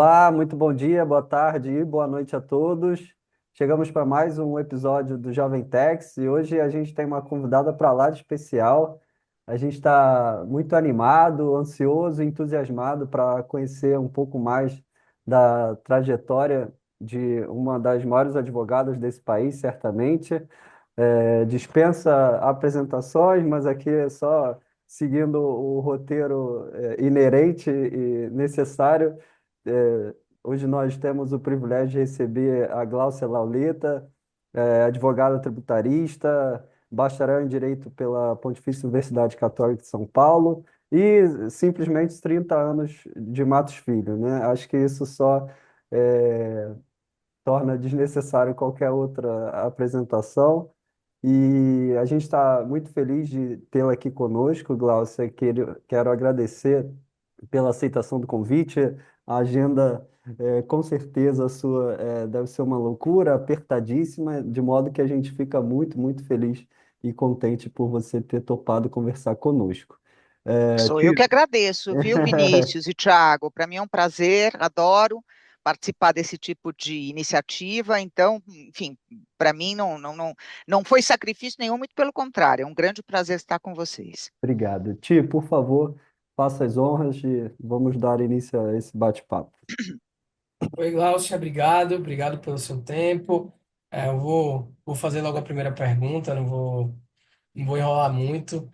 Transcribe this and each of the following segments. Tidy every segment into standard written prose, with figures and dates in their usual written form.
Olá, muito bom dia, boa tarde e boa noite a todos. Chegamos para mais um episódio do Jovem Tex e hoje a gente tem uma convidada para lá de especial. A gente está muito animado, ansioso, entusiasmado para conhecer um pouco mais da trajetória de uma das maiores advogadas desse país, certamente. Dispensa apresentações, mas aqui é só seguindo o roteiro inerente e necessário. É, Hoje nós temos o privilégio de receber a Gláucia Lauleta, advogada tributarista, bacharel em Direito pela Pontifícia Universidade Católica de São Paulo e simplesmente 30 anos de Matos Filho, né? Acho que isso só eh, torna desnecessário qualquer outra apresentação. E a gente está muito feliz de tê-la aqui conosco, Glaucia. Quero agradecer pela aceitação do convite. A agenda, com certeza, a sua, deve ser uma loucura, apertadíssima, de modo que a gente fica muito, muito feliz e contente por você ter topado conversar conosco. Sou eu que Tipo, agradeço, viu, Vinícius e Thiago? Para mim é um prazer, adoro participar desse tipo de iniciativa. Então, enfim, para mim não foi sacrifício nenhum, muito pelo contrário, é um grande prazer estar com vocês. Obrigado. Ti, por favor, faça as honras e vamos dar início a esse bate-papo. Oi, Glaucia, obrigado pelo seu tempo. Eu vou fazer logo a primeira pergunta, não vou enrolar muito.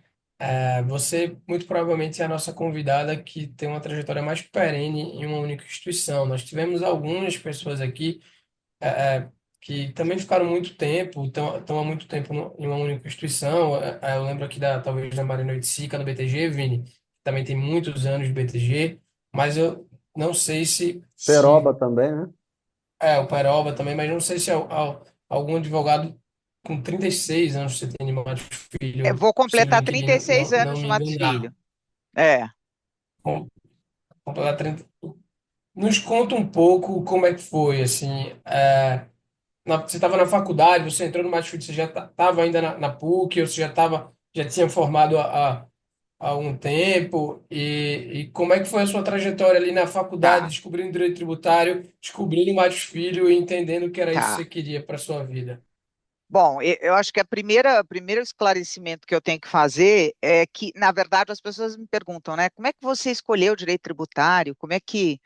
Você, muito provavelmente, é a nossa convidada que tem uma trajetória mais perene em uma única instituição. Nós tivemos algumas pessoas aqui, é, que também ficaram muito tempo, estão há muito tempo em uma única instituição. Eu lembro aqui talvez da Marina Oiticica, no BTG, Vini, que também tem muitos anos de BTG, mas eu não sei se Peroba também, né? o Peroba também, mas não sei se algum advogado com 36 anos você tem animado filho, Vou seu completar inquilino 36 não anos no me Matos enganar. Filho. É. Com- completar 30. Nos conta um pouco como é que foi, assim, você estava na faculdade, você entrou no Matos Filho, você já estava ainda na PUC, ou você já tinha formado há algum tempo, e como é que foi a sua trajetória ali na faculdade, Tá, descobrindo direito tributário, descobrindo o Matos Filho e entendendo que era isso que tá. você queria para sua vida? Bom, eu acho que o primeiro esclarecimento que eu tenho que fazer é que, na verdade, as pessoas me perguntam, né, como é que você escolheu o direito tributário? Como é que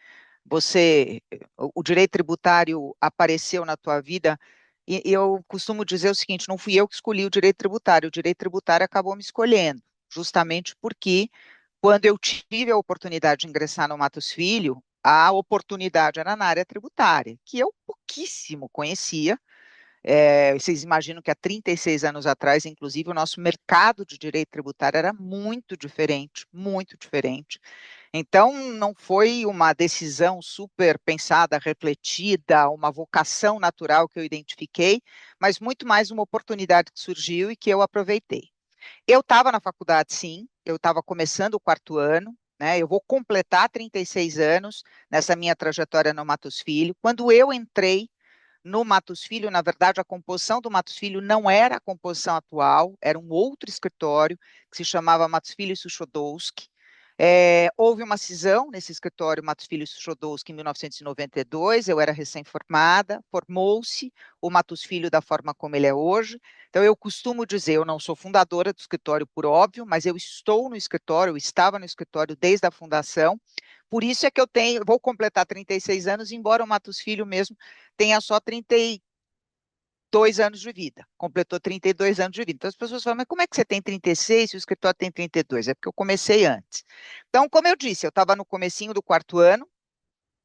o direito tributário apareceu na tua vida? E eu costumo dizer o seguinte, não fui eu que escolhi o direito tributário acabou me escolhendo, justamente porque quando eu tive a oportunidade de ingressar no Matos Filho, a oportunidade era na área tributária, que eu pouquíssimo conhecia. Vocês imaginam que há 36 anos atrás, inclusive, o nosso mercado de direito tributário era muito diferente, muito diferente. Então, não foi uma decisão super pensada, refletida, uma vocação natural que eu identifiquei, mas muito mais uma oportunidade que surgiu e que eu aproveitei. Eu estava na faculdade, sim, eu estava começando o quarto ano, né? Eu vou completar 36 anos nessa minha trajetória no Matos Filho. Quando eu entrei no Matos Filho, na verdade, a composição do Matos Filho não era a composição atual, era um outro escritório que se chamava Matos Filho e Suchodolski. Houve uma cisão nesse escritório Matos Filho e Suchodolski em 1992, eu era recém-formada, formou-se o Matos Filho da forma como ele é hoje. Então, eu costumo dizer, eu não sou fundadora do escritório, por óbvio, mas eu estou no escritório, eu estava no escritório desde a fundação, por isso é que vou completar 36 anos, embora o Matos Filho mesmo tenha só 32 anos de vida, completou 32 anos de vida. Então as pessoas falam, mas como é que você tem 36 se o escritório tem 32? É porque eu comecei antes. Então, como eu disse, eu estava no comecinho do quarto ano,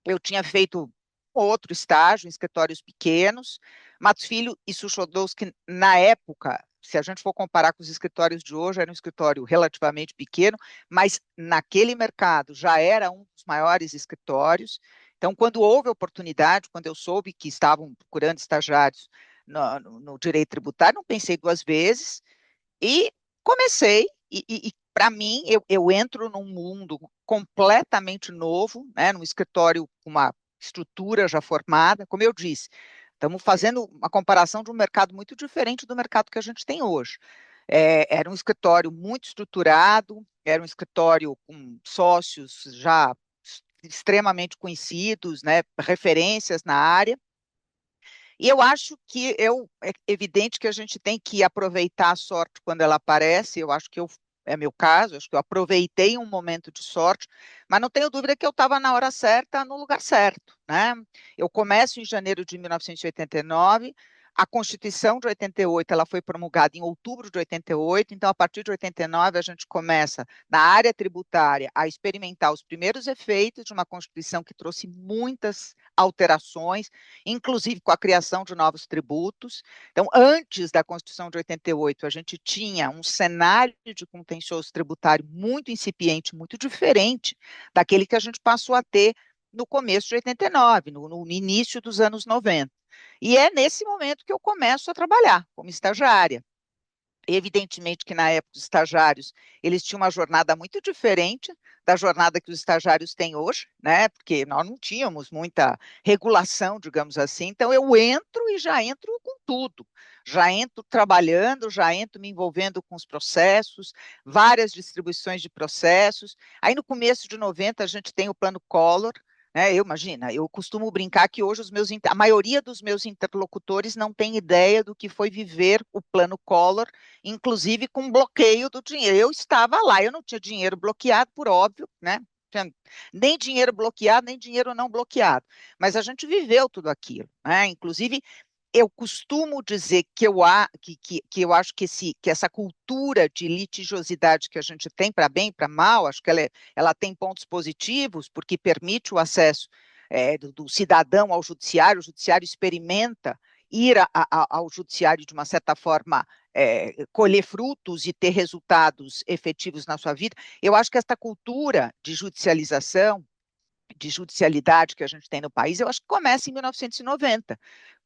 eu tinha feito outro estágio em escritórios pequenos. Matos Filho e Suchodolski, na época, se a gente for comparar com os escritórios de hoje, era um escritório relativamente pequeno, mas naquele mercado já era um dos maiores escritórios. Então, quando houve oportunidade, quando eu soube que estavam procurando estagiários no direito tributário, não pensei duas vezes e comecei. E para mim, eu entro num mundo completamente novo, né, num escritório com uma estrutura já formada. Como eu disse, estamos fazendo uma comparação de um mercado muito diferente do mercado que a gente tem hoje. Era um escritório muito estruturado, era um escritório com sócios já extremamente conhecidos, né, referências na área. E eu acho que é evidente que a gente tem que aproveitar a sorte quando ela aparece. Eu acho que é meu caso, acho que eu aproveitei um momento de sorte, mas não tenho dúvida que eu estava na hora certa, no lugar certo, né? Eu começo em janeiro de 1989. A Constituição de 88, ela foi promulgada em outubro de 88, então a partir de 89 a gente começa na área tributária a experimentar os primeiros efeitos de uma Constituição que trouxe muitas alterações, inclusive com a criação de novos tributos. Então, antes da Constituição de 88, a gente tinha um cenário de contencioso tributário muito incipiente, muito diferente daquele que a gente passou a ter no começo de 89, no início dos anos 90. E é nesse momento que eu começo a trabalhar como estagiária. Evidentemente que na época os estagiários, eles tinham uma jornada muito diferente da jornada que os estagiários têm hoje, né? Porque nós não tínhamos muita regulação, digamos assim. Então eu entro e já entro com tudo. Já entro trabalhando, já entro me envolvendo com os processos, várias distribuições de processos. Aí no começo de 90 a gente tem o plano Collor, né? Eu costumo brincar que hoje a maioria dos meus interlocutores não tem ideia do que foi viver o plano Collor, inclusive com bloqueio do dinheiro. Eu estava lá, eu não tinha dinheiro bloqueado, por óbvio, né? Nem dinheiro bloqueado, nem dinheiro não bloqueado. Mas a gente viveu tudo aquilo, né? Inclusive, eu costumo dizer que eu acho que essa cultura de litigiosidade que a gente tem, para bem e para mal, acho que ela tem pontos positivos, porque permite o acesso do cidadão ao judiciário, o judiciário experimenta ir ao judiciário de uma certa forma, colher frutos e ter resultados efetivos na sua vida. Eu acho que esta cultura de judicialização, de judicialidade que a gente tem no país, eu acho que começa em 1990,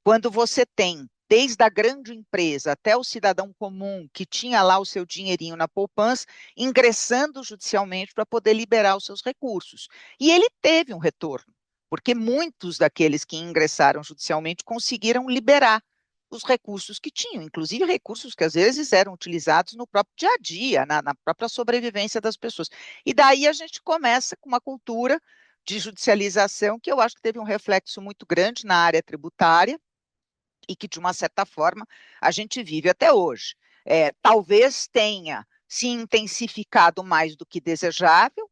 quando você tem, desde a grande empresa até o cidadão comum que tinha lá o seu dinheirinho na poupança, ingressando judicialmente para poder liberar os seus recursos. E ele teve um retorno, porque muitos daqueles que ingressaram judicialmente conseguiram liberar os recursos que tinham, inclusive recursos que às vezes eram utilizados no próprio dia a dia, na própria sobrevivência das pessoas. E daí a gente começa com uma cultura de judicialização que eu acho que teve um reflexo muito grande na área tributária, e que, de uma certa forma, a gente vive até hoje. Talvez tenha se intensificado mais do que desejável.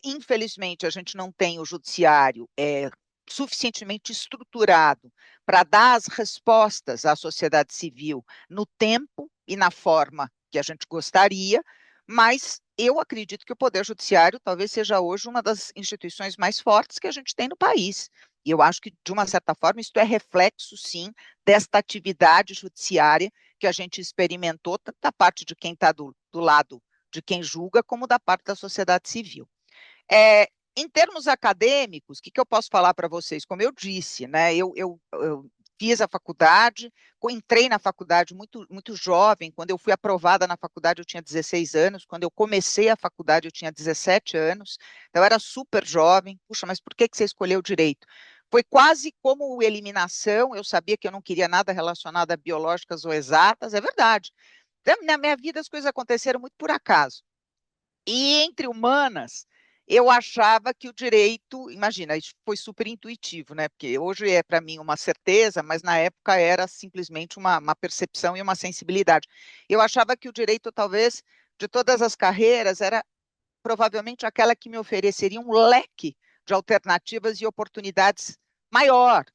Infelizmente, a gente não tem o judiciário suficientemente estruturado para dar as respostas à sociedade civil no tempo e na forma que a gente gostaria, mas eu acredito que o Poder Judiciário talvez seja hoje uma das instituições mais fortes que a gente tem no país. E eu acho que, de uma certa forma, isso é reflexo, sim, desta atividade judiciária que a gente experimentou, tanto da parte de quem está do lado de quem julga, como da parte da sociedade civil. Em termos acadêmicos, o que eu posso falar para vocês? Como eu disse, né, eu fiz a faculdade, entrei na faculdade muito, muito jovem. Quando eu fui aprovada na faculdade, eu tinha 16 anos. Quando eu comecei a faculdade, eu tinha 17 anos. Então, eu era super jovem. Puxa, mas por que você escolheu direito? Foi quase como eliminação. Eu sabia que eu não queria nada relacionado a biológicas ou exatas. É verdade. Na minha vida, as coisas aconteceram muito por acaso. E entre humanas, eu achava que o direito, imagina, isso foi super intuitivo, né? Porque hoje é para mim uma certeza, mas na época era simplesmente uma percepção e uma sensibilidade. Eu achava que o direito, talvez, de todas as carreiras, era provavelmente aquela que me ofereceria um leque de alternativas e oportunidades maior.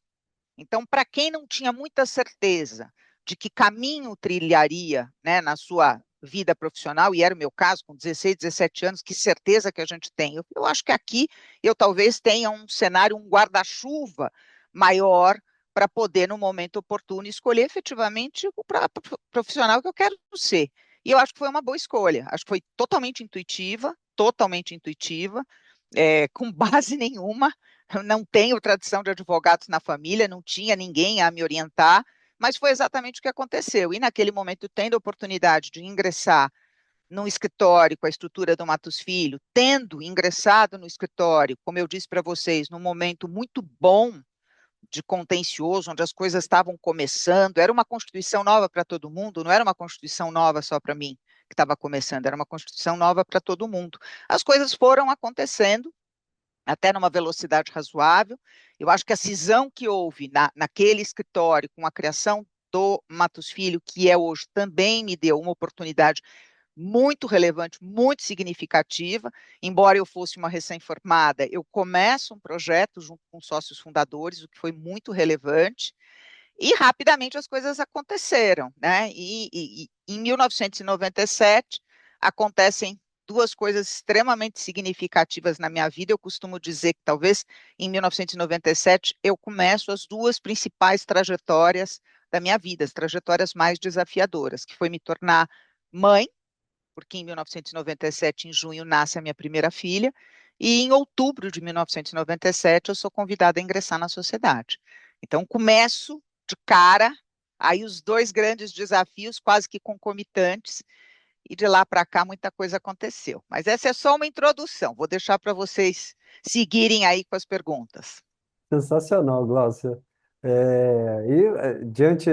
Então, para quem não tinha muita certeza de que caminho trilharia, né, na sua vida profissional, e era o meu caso, com 16, 17 anos, que certeza que a gente tem. Eu acho que aqui eu talvez tenha um cenário, um guarda-chuva maior para poder, no momento oportuno, escolher efetivamente o profissional que eu quero ser. E eu acho que foi uma boa escolha. Acho que foi totalmente intuitiva, com base nenhuma. Eu não tenho tradição de advogados na família, não tinha ninguém a me orientar, mas foi exatamente o que aconteceu. E naquele momento, tendo a oportunidade de ingressar num escritório com a estrutura do Matos Filho, tendo ingressado no escritório, como eu disse para vocês, num momento muito bom de contencioso, onde as coisas estavam começando, era uma constituição nova para todo mundo, não era uma constituição nova só para mim que estava começando, era uma constituição nova para todo mundo. As coisas foram acontecendo até numa velocidade razoável. Eu acho que a cisão que houve naquele escritório com a criação do Matos Filho, que é hoje, também me deu uma oportunidade muito relevante, muito significativa. Embora eu fosse uma recém-formada, eu começo um projeto junto com sócios fundadores, o que foi muito relevante, e rapidamente as coisas aconteceram, né? E em 1997 acontecem duas coisas extremamente significativas na minha vida. Eu costumo dizer que talvez em 1997 eu começo as duas principais trajetórias da minha vida, as trajetórias mais desafiadoras, que foi me tornar mãe, porque em 1997, em junho, nasce a minha primeira filha, e em outubro de 1997 eu sou convidada a ingressar na sociedade. Então, começo de cara, aí os dois grandes desafios quase que concomitantes, e de lá para cá muita coisa aconteceu. Mas essa é só uma introdução, vou deixar para vocês seguirem aí com as perguntas. Sensacional, Glaucia. Diante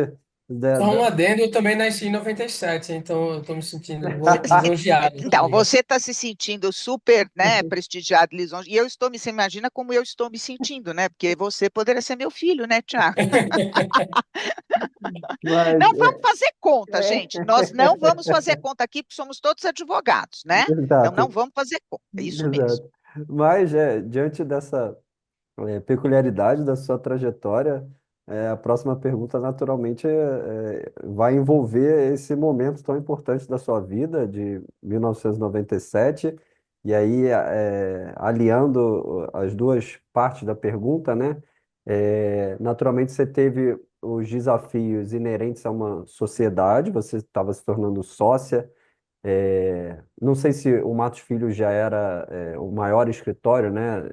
Só um da... adendo, eu também nasci em 97, então eu estou me sentindo lisonjeado Então, também. você está se sentindo super, né, prestigiado, lisonjeado, e eu estou me, você imagina como eu estou me sentindo, né, porque você poderia ser meu filho, né, Tiago? Mas, Não vamos fazer conta, gente, é, nós não vamos fazer conta aqui, porque somos todos advogados, né? Então, não exato, vamos fazer conta, é isso mesmo. exato. Mas, diante dessa peculiaridade da sua trajetória, a próxima pergunta, naturalmente, vai envolver esse momento tão importante da sua vida, de 1997, e aí, aliando as duas partes da pergunta, né? Naturalmente, você teve os desafios inerentes a uma sociedade, você estava se tornando sócia. Não sei se o Matos Filho já era, o maior escritório, né?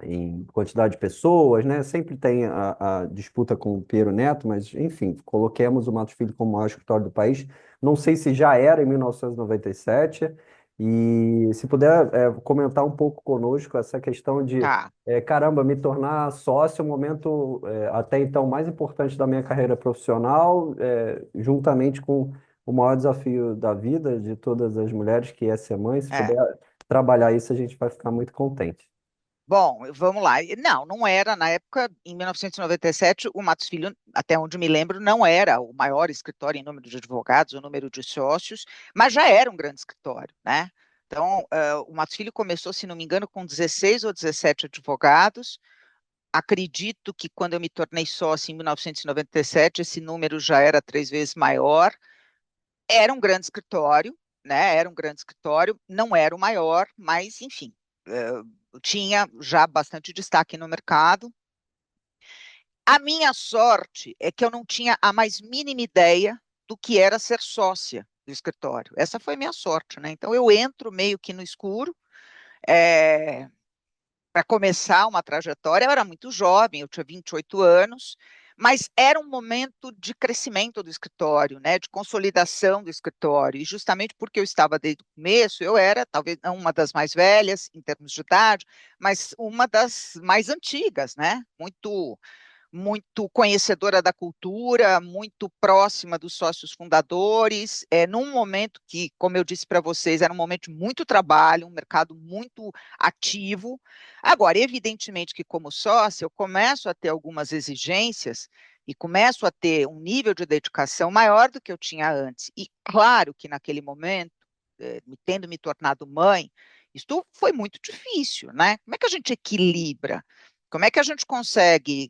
Em quantidade de pessoas, né? Sempre tem a disputa com o Piero Neto, mas, enfim, coloquemos o Matos Filho como o maior escritório do país. Não sei se já era em 1997, e se puder, comentar um pouco conosco essa questão de, Tá. caramba, me tornar sócio é o momento, até então, mais importante da minha carreira profissional, juntamente com o maior desafio da vida de todas as mulheres, que é ser mãe. Se É. puder trabalhar isso, a gente vai ficar muito contente. Bom, vamos lá. Não, não era. Na época, em 1997, o Matos Filho, até onde me lembro, não era o maior escritório em número de advogados, o número de sócios, mas já era um grande escritório, né? Então, o Matos Filho começou, se não me engano, com 16 ou 17 advogados. Acredito que quando eu me tornei sócio em 1997, esse número já era 3 vezes maior. Era um grande escritório, né? Era um grande escritório, não era o maior, mas, enfim, tinha já bastante destaque no mercado. A minha sorte é que eu não tinha a mais mínima ideia do que era ser sócia do escritório. Essa foi minha sorte, né? Então eu entro meio que no escuro, para começar uma trajetória. Eu era muito jovem, eu tinha 28 anos, mas era um momento de crescimento do escritório, né, de consolidação do escritório. E justamente porque eu estava desde o começo, eu era talvez não uma das mais velhas em termos de idade, mas uma das mais antigas, né? Muito conhecedora da cultura, muito próxima dos sócios fundadores, num momento que, como eu disse para vocês, era um momento de muito trabalho, um mercado muito ativo. Agora, evidentemente que como sócia, eu começo a ter algumas exigências e começo a ter um nível de dedicação maior do que eu tinha antes. E claro que naquele momento, tendo me tornado mãe, isso foi muito difícil, né? Como é que a gente equilibra? Como é que a gente consegue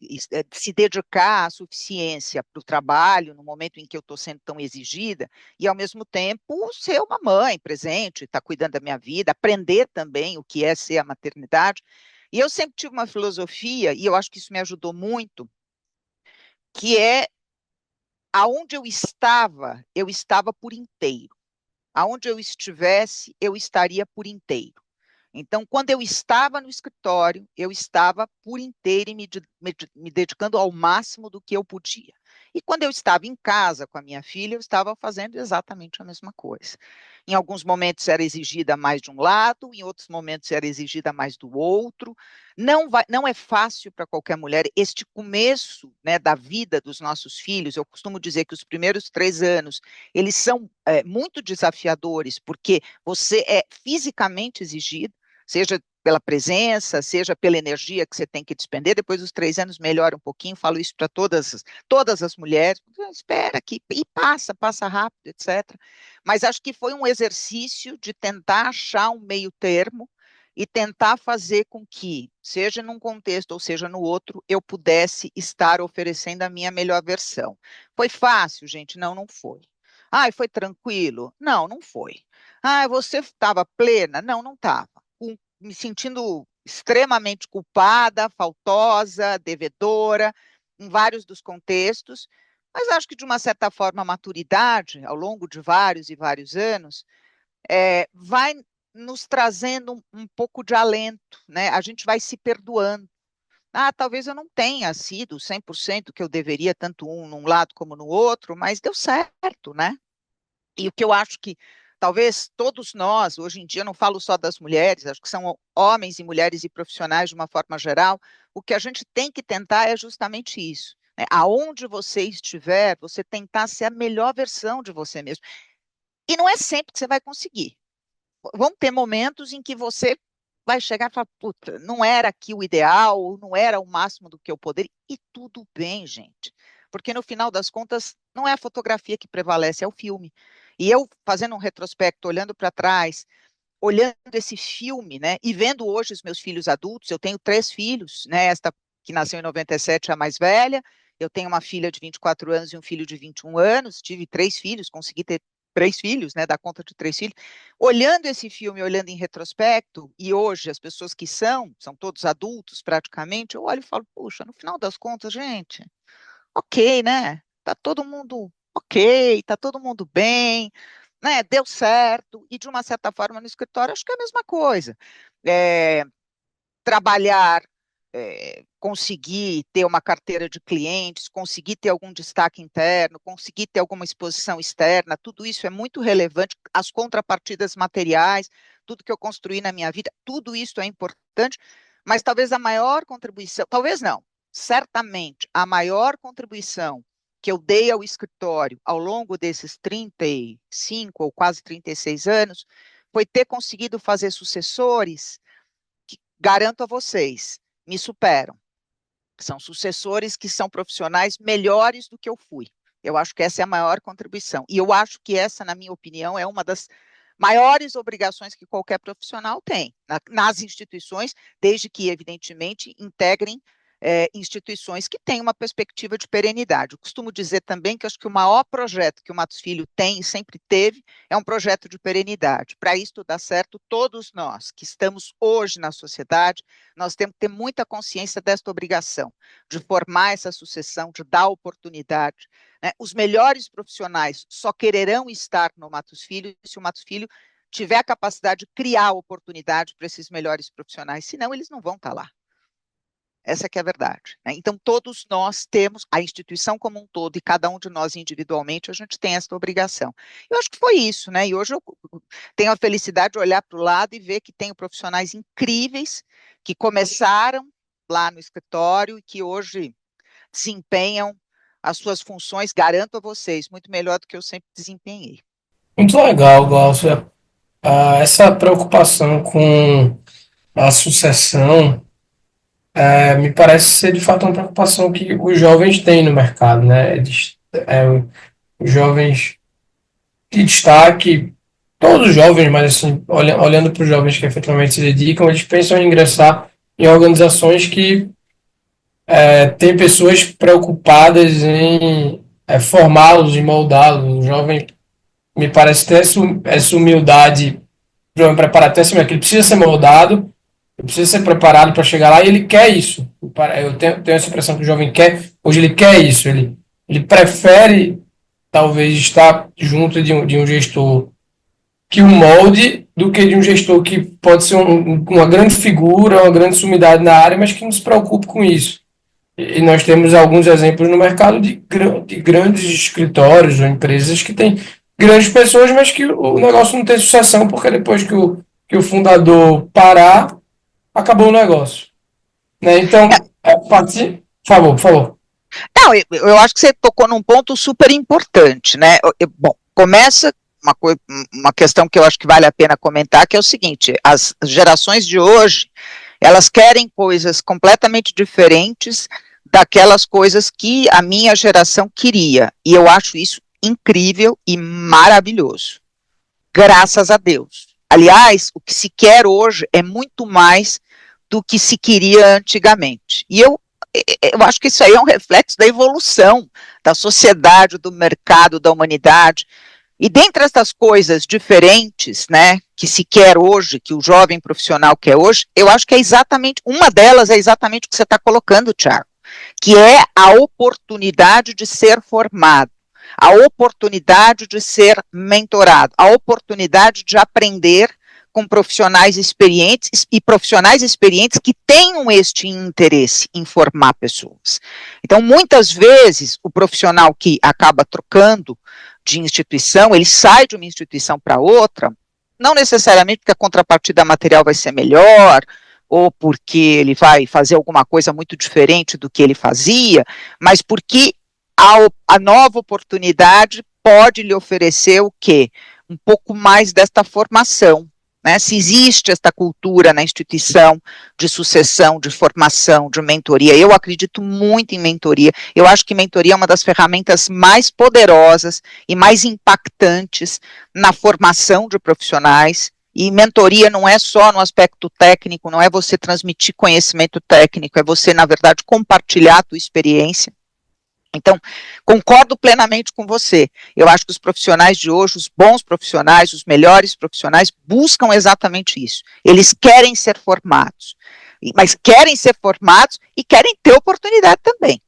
se dedicar à suficiência para o trabalho no momento em que eu estou sendo tão exigida e, ao mesmo tempo, ser uma mãe presente, estar cuidando da minha vida, aprender também o que é ser a maternidade? E eu sempre tive uma filosofia, e eu acho que isso me ajudou muito, que é aonde eu estava por inteiro. Aonde eu estivesse, eu estaria por inteiro. Então, quando eu estava no escritório, eu estava por inteiro e me dedicando ao máximo do que eu podia. E quando eu estava em casa com a minha filha, eu estava fazendo exatamente a mesma coisa. Em alguns momentos era exigida mais de um lado, em outros momentos era exigida mais do outro. Não é fácil para qualquer mulher. Este começo, né, da vida dos nossos filhos, eu costumo dizer que os primeiros 3 anos, eles são muito desafiadores, porque você é fisicamente exigido, seja pela presença, seja pela energia que você tem que despender. Depois dos 3 anos melhora um pouquinho, falo isso para todas as mulheres. Espera aqui, e passa rápido, etc. Mas acho que foi um exercício de tentar achar um meio termo e tentar fazer com que, seja num contexto ou seja no outro, eu pudesse estar oferecendo a minha melhor versão. Foi fácil, gente? Não, não foi. Ai, foi tranquilo? Não, não foi. Ah, você estava plena? Não, não estava. Me sentindo extremamente culpada, faltosa, devedora, em vários dos contextos, mas acho que, de uma certa forma, a maturidade, ao longo de vários e vários anos, vai nos trazendo um pouco de alento, né? A gente vai se perdoando. Ah, talvez eu não tenha sido 100% que eu deveria, tanto num lado como no outro, mas deu certo, né? E o que eu acho que talvez todos nós, hoje em dia, não falo só das mulheres, acho que são homens e mulheres e profissionais de uma forma geral, o que a gente tem que tentar é justamente isso. Né? Aonde você estiver, você tentar ser a melhor versão de você mesmo. E não é sempre que você vai conseguir. Vão ter momentos em que você vai chegar e falar, puta, não era aqui o ideal, não era o máximo do que eu poderia, e tudo bem, gente. Porque no final das contas, não é a fotografia que prevalece, é o filme. E eu, fazendo um retrospecto, olhando para trás, olhando esse filme, né, e vendo hoje os meus filhos adultos, eu tenho 3 filhos, né, esta que nasceu em 97 é a mais velha, eu tenho uma filha de 24 anos e um filho de 21 anos, tive 3 filhos, consegui ter 3 filhos, né, dar conta de 3 filhos. Olhando esse filme, olhando em retrospecto, e hoje as pessoas que são todos adultos praticamente, eu olho e falo, puxa, no final das contas, gente, ok, né? Tá todo mundo ok, tá todo mundo bem, né? Deu certo, e de uma certa forma no escritório acho que é a mesma coisa. É, trabalhar, conseguir ter uma carteira de clientes, conseguir ter algum destaque interno, conseguir ter alguma exposição externa, tudo isso é muito relevante, as contrapartidas materiais, tudo que eu construí na minha vida, tudo isso é importante, mas talvez a maior contribuição, talvez não, certamente a maior contribuição que eu dei ao escritório ao longo desses 35 ou quase 36 anos foi ter conseguido fazer sucessores que, garanto a vocês, me superam. São sucessores que são profissionais melhores do que eu fui. Eu acho que essa é a maior contribuição. E eu acho que essa, na minha opinião, é uma das maiores obrigações que qualquer profissional tem nas instituições, desde que, evidentemente, integrem instituições que têm uma perspectiva de perenidade. Eu costumo dizer também que acho que o maior projeto que o Matos Filho tem e sempre teve é um projeto de perenidade. Para isso dar certo, todos nós que estamos hoje na sociedade, nós temos que ter muita consciência desta obrigação, de formar essa sucessão, de dar oportunidade. Né? Os melhores profissionais só quererão estar no Matos Filho se o Matos Filho tiver a capacidade de criar oportunidade para esses melhores profissionais, senão eles não vão estar lá. Essa que é a verdade. Né? Então, todos nós temos, a instituição como um todo, e cada um de nós individualmente, a gente tem essa obrigação. Eu acho que foi isso, né? E hoje eu tenho a felicidade de olhar para o lado e ver que tenho profissionais incríveis que começaram lá no escritório e que hoje desempenham as suas funções, garanto a vocês, muito melhor do que eu sempre desempenhei. Muito legal, Glaucia. Essa preocupação com a sucessão me parece ser de fato uma preocupação que os jovens têm no mercado, né? Os jovens de destaque, todos os jovens, mas assim, olhando para os jovens que efetivamente se dedicam, eles pensam em ingressar em organizações que têm pessoas preocupadas em formá-los e moldá-los. O jovem me parece ter essa humildade, o jovem preparado, assim, que ele precisa ser moldado, ele precisa ser preparado para chegar lá e ele quer isso. Eu tenho essa impressão que o jovem quer, hoje ele quer isso, ele prefere talvez estar junto de um gestor que o molde do que de um gestor que pode ser uma grande figura, uma grande sumidade na área, mas que não se preocupe com isso. E nós temos alguns exemplos no mercado de grandes escritórios ou empresas que têm grandes pessoas, mas que o negócio não tem sucessão, porque depois que o fundador parar, acabou o negócio. Né? Então, por favor, por favor. Não, eu acho que você tocou num ponto super importante, né? Bom, começa uma questão que eu acho que vale a pena comentar, que é o seguinte: as gerações de hoje, elas querem coisas completamente diferentes daquelas coisas que a minha geração queria, e eu acho isso incrível e maravilhoso, graças a Deus. Aliás, o que se quer hoje é muito mais do que se queria antigamente, e eu acho que isso aí é um reflexo da evolução da sociedade, do mercado, da humanidade. E dentre essas coisas diferentes, né, que se quer hoje, que o jovem profissional quer hoje, eu acho que é exatamente, uma delas é exatamente o que você está colocando, Thiago, que é a oportunidade de ser formado, a oportunidade de ser mentorado, a oportunidade de aprender com profissionais experientes e profissionais experientes que tenham este interesse em formar pessoas. Então, muitas vezes, o profissional que acaba trocando de instituição, ele sai de uma instituição para outra, não necessariamente porque a contrapartida material vai ser melhor, ou porque ele vai fazer alguma coisa muito diferente do que ele fazia, mas porque a nova oportunidade pode lhe oferecer o quê? Um pouco mais desta formação, né? Se existe esta cultura na instituição de sucessão, de formação, de mentoria, eu acredito muito em mentoria. Eu acho que mentoria é uma das ferramentas mais poderosas e mais impactantes na formação de profissionais. E mentoria não é só no aspecto técnico, não é você transmitir conhecimento técnico, é você, na verdade, compartilhar a tua experiência. Então, concordo plenamente com você. Eu acho que os profissionais de hoje, os bons profissionais, os melhores profissionais, buscam exatamente isso. Eles querem ser formados, mas querem ser formados e querem ter oportunidade também,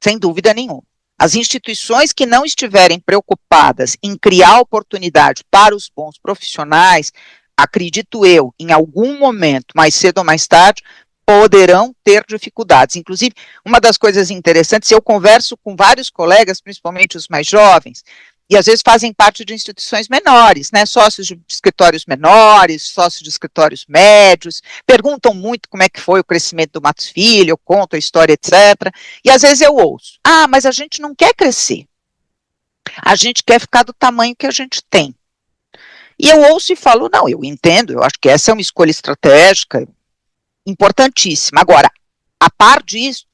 sem dúvida nenhuma. As instituições que não estiverem preocupadas em criar oportunidade para os bons profissionais, acredito eu, em algum momento, mais cedo ou mais tarde, poderão ter dificuldades. Inclusive, uma das coisas interessantes, eu converso com vários colegas, principalmente os mais jovens, e às vezes fazem parte de instituições menores, né, sócios de escritórios menores, sócios de escritórios médios, perguntam muito como é que foi o crescimento do Matos Filho, eu conto a história, etc. E às vezes eu ouço, mas a gente não quer crescer, a gente quer ficar do tamanho que a gente tem. E eu ouço e falo, não, eu entendo, eu acho que essa é uma escolha estratégica, importantíssima. Agora, a par disso,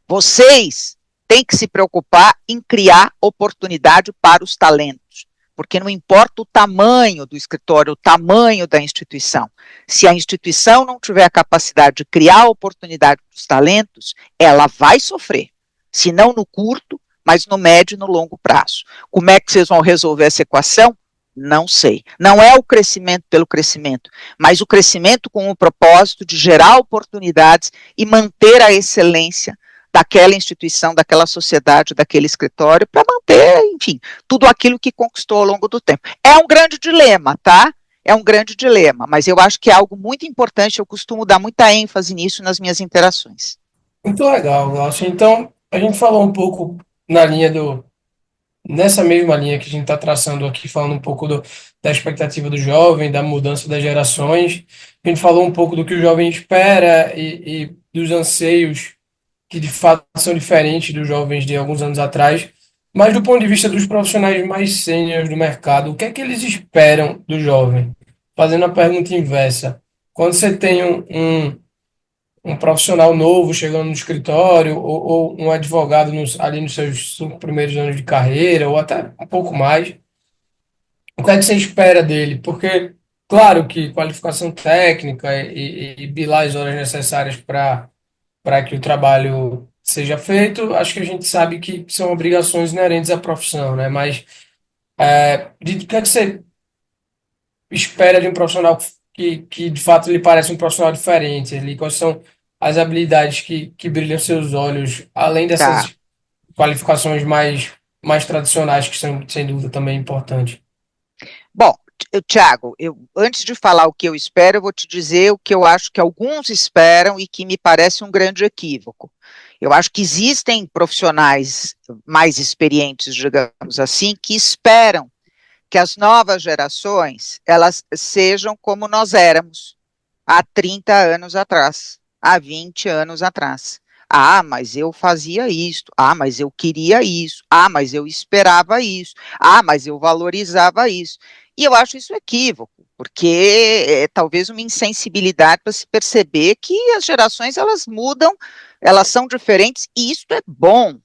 vocês têm que se preocupar em criar oportunidade para os talentos, porque não importa o tamanho do escritório, o tamanho da instituição. Se a instituição não tiver a capacidade de criar oportunidade para os talentos, ela vai sofrer, se não no curto, mas no médio e no longo prazo. Como é que vocês vão resolver essa equação? Não sei. Não é o crescimento pelo crescimento, mas o crescimento com o propósito de gerar oportunidades e manter a excelência daquela instituição, daquela sociedade, daquele escritório, para manter, enfim, tudo aquilo que conquistou ao longo do tempo. É um grande dilema, tá? É um grande dilema, mas eu acho que é algo muito importante, eu costumo dar muita ênfase nisso nas minhas interações. Muito legal, Glaucio. Então, a gente falou um pouco na linha do, nessa mesma linha que a gente está traçando aqui, falando um pouco da expectativa do jovem, da mudança das gerações. A gente falou um pouco do que o jovem espera e dos anseios que de fato são diferentes dos jovens de alguns anos atrás. Mas do ponto de vista dos profissionais mais sêniores do mercado, o que é que eles esperam do jovem? Fazendo a pergunta inversa. Quando você tem um profissional novo chegando no escritório, ou um advogado ali nos seus 5 primeiros anos de carreira, ou até um pouco mais, o que é que você espera dele? Porque, claro que qualificação técnica e bilar as horas necessárias para que o trabalho seja feito, acho que a gente sabe que são obrigações inerentes à profissão, né? Mas o que é que você espera de um profissional que de fato lhe parece um profissional diferente? Quais são as habilidades que brilham seus olhos, além Tá. dessas qualificações mais tradicionais, que são, sem dúvida, também importantes? Bom, Tiago, antes de falar o que eu espero, eu vou te dizer o que eu acho que alguns esperam e que me parece um grande equívoco. Eu acho que existem profissionais mais experientes, digamos assim, que esperam que as novas gerações, elas sejam como nós éramos há 30 anos atrás, há 20 anos atrás. Ah, mas eu fazia isso. Ah, mas eu queria isso. Ah, mas eu esperava isso. Ah, mas eu valorizava isso. E eu acho isso equívoco, porque é talvez uma insensibilidade para se perceber que as gerações elas mudam, elas são diferentes, e isso é bom.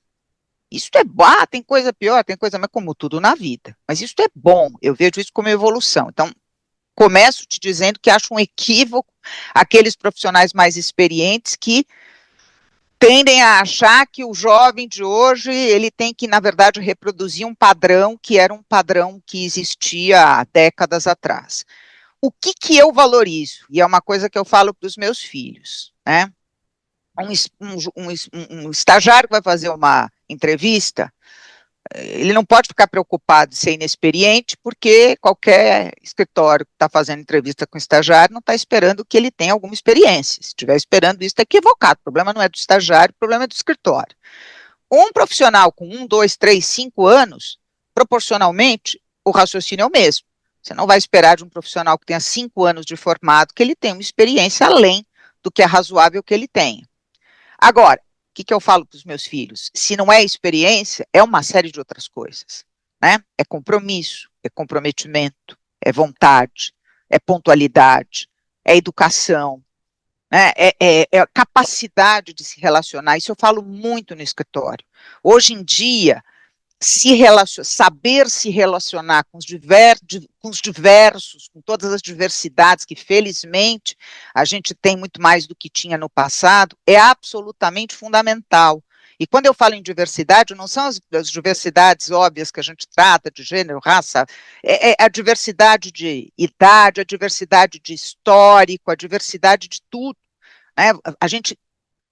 Isso é bom. Ah, tem coisa pior, tem coisa, mas como tudo na vida. Mas isso é bom. Eu vejo isso como evolução. Então, começo te dizendo que acho um equívoco aqueles profissionais mais experientes que tendem a achar que o jovem de hoje ele tem que, na verdade, reproduzir um padrão que era um padrão que existia há décadas atrás. O que que eu valorizo? E é uma coisa que eu falo para os meus filhos, né? Um estagiário que vai fazer uma entrevista, ele não pode ficar preocupado de ser inexperiente, porque qualquer escritório que está fazendo entrevista com estagiário não está esperando que ele tenha alguma experiência. Se estiver esperando isso, está equivocado. O problema não é do estagiário, o problema é do escritório. Um profissional com 1, 2, 3, 5 anos, proporcionalmente, o raciocínio é o mesmo. Você não vai esperar de um profissional que tenha 5 anos de formado que ele tenha uma experiência além do que é razoável que ele tenha. Agora, o que que eu falo para os meus filhos? Se não é experiência, é uma série de outras coisas, né? É compromisso, é comprometimento, é vontade, é pontualidade, é educação, né? É capacidade de se relacionar. Isso eu falo muito no escritório. Hoje em dia, saber se relacionar com os diversos, com todas as diversidades, que felizmente a gente tem muito mais do que tinha no passado, é absolutamente fundamental. E quando eu falo em diversidade, não são as diversidades óbvias que a gente trata, de gênero, raça, é a diversidade de idade, a diversidade de histórico, a diversidade de tudo, né? A gente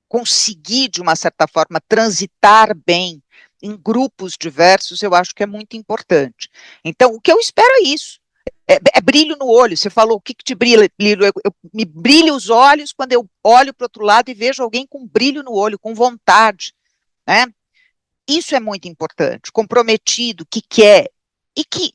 conseguir, de uma certa forma, transitar bem em grupos diversos, eu acho que é muito importante. Então, o que eu espero é isso. É brilho no olho. Você falou, o que, que te brilha? Me brilha os olhos quando eu olho para o outro lado e vejo alguém com brilho no olho, com vontade, né? Isso é muito importante. Comprometido, que quer, e que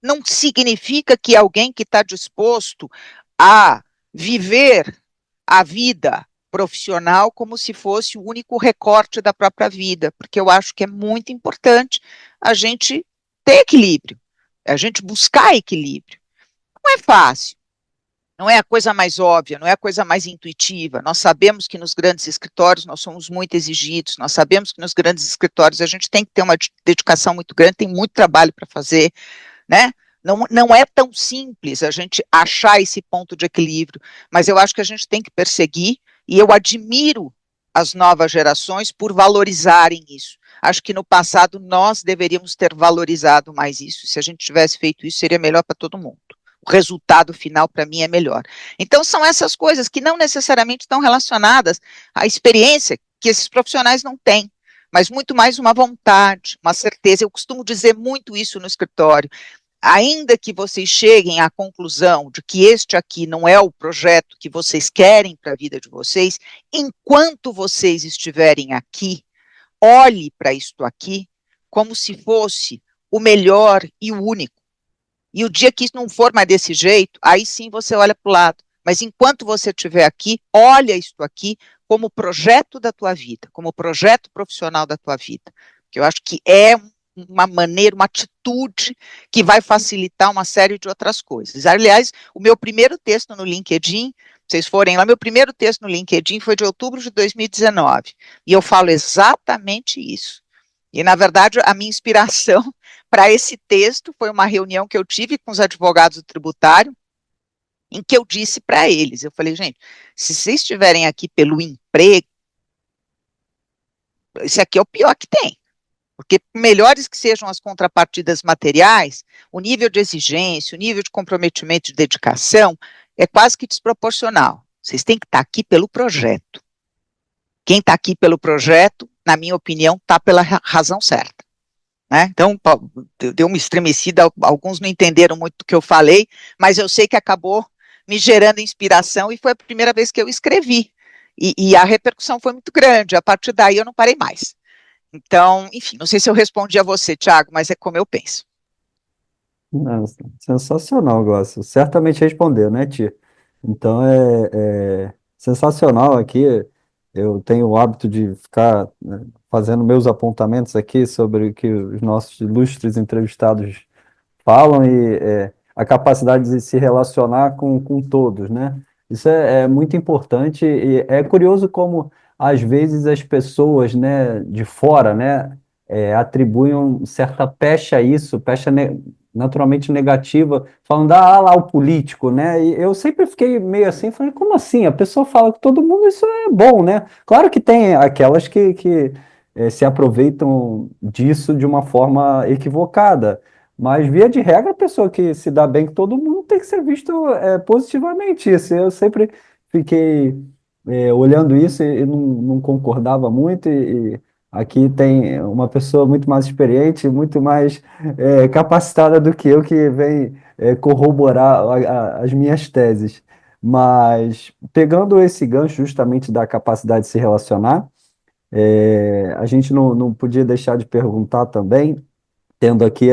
não significa que alguém que está disposto a viver a vida profissional como se fosse o único recorte da própria vida, porque eu acho que é muito importante a gente ter equilíbrio, a gente buscar equilíbrio. Não é fácil, não é a coisa mais óbvia, não é a coisa mais intuitiva. Nós sabemos que nos grandes escritórios nós somos muito exigidos, nós sabemos que nos grandes escritórios a gente tem que ter uma dedicação muito grande, tem muito trabalho para fazer, né? Não é tão simples a gente achar esse ponto de equilíbrio, mas eu acho que a gente tem que perseguir, e eu admiro as novas gerações por valorizarem isso. Acho que no passado nós deveríamos ter valorizado mais isso. Se a gente tivesse feito isso, seria melhor para todo mundo. O resultado final, para mim, é melhor. Então, são essas coisas que não necessariamente estão relacionadas à experiência que esses profissionais não têm, mas muito mais uma vontade, uma certeza. Eu costumo dizer muito isso no escritório. Ainda que vocês cheguem à conclusão de que este aqui não é o projeto que vocês querem para a vida de vocês, enquanto vocês estiverem aqui, olhe para isto aqui como se fosse o melhor e o único. E o dia que isso não for mais desse jeito, aí sim você olha para o lado. Mas enquanto você estiver aqui, olha isto aqui como projeto da tua vida, como projeto profissional da tua vida. Que eu acho que é uma maneira, uma atitude que vai facilitar uma série de outras coisas. Aliás, o meu primeiro texto no LinkedIn, vocês forem lá, meu primeiro texto no LinkedIn foi de outubro de 2019, e eu falo exatamente isso. E, na verdade, a minha inspiração para esse texto foi uma reunião que eu tive com os advogados do tributário, em que eu disse para eles, eu falei, gente, se vocês estiverem aqui pelo emprego, esse aqui é o pior que tem. Porque melhores que sejam as contrapartidas materiais, o nível de exigência, o nível de comprometimento e de dedicação é quase que desproporcional. Vocês têm que estar aqui pelo projeto. Quem está aqui pelo projeto, na minha opinião, está pela razão certa. Né? Então, deu uma estremecida, alguns não entenderam muito do que eu falei, mas eu sei que acabou me gerando inspiração e foi a primeira vez que eu escrevi. E a repercussão foi muito grande, a partir daí eu não parei mais. Então, enfim, não sei se eu respondi a você, Thiago, mas é como eu penso. Nossa, sensacional, Gócio. Certamente respondeu, né, Tia? Então é sensacional aqui. eu tenho o hábito de ficar, né, fazendo meus apontamentos aqui sobre o que os nossos ilustres entrevistados falam e a capacidade de se relacionar com todos, né? Isso é muito importante e é curioso como, às vezes, as pessoas, né, de fora, né, atribuem certa pecha a isso, naturalmente negativa, falando, ah, lá o político, né? E eu sempre fiquei meio assim, falei, como assim? A pessoa fala que todo mundo, isso é bom, né? Claro que tem aquelas que se aproveitam disso de uma forma equivocada. Mas, via de regra, a pessoa que se dá bem com todo mundo tem que ser visto positivamente. Isso. Eu sempre fiquei olhando isso e não concordava muito. E aqui tem uma pessoa muito mais experiente, muito mais capacitada do que eu, que vem corroborar as minhas teses. Mas, pegando esse gancho justamente da capacidade de se relacionar, a gente não podia deixar de perguntar também, tendo aqui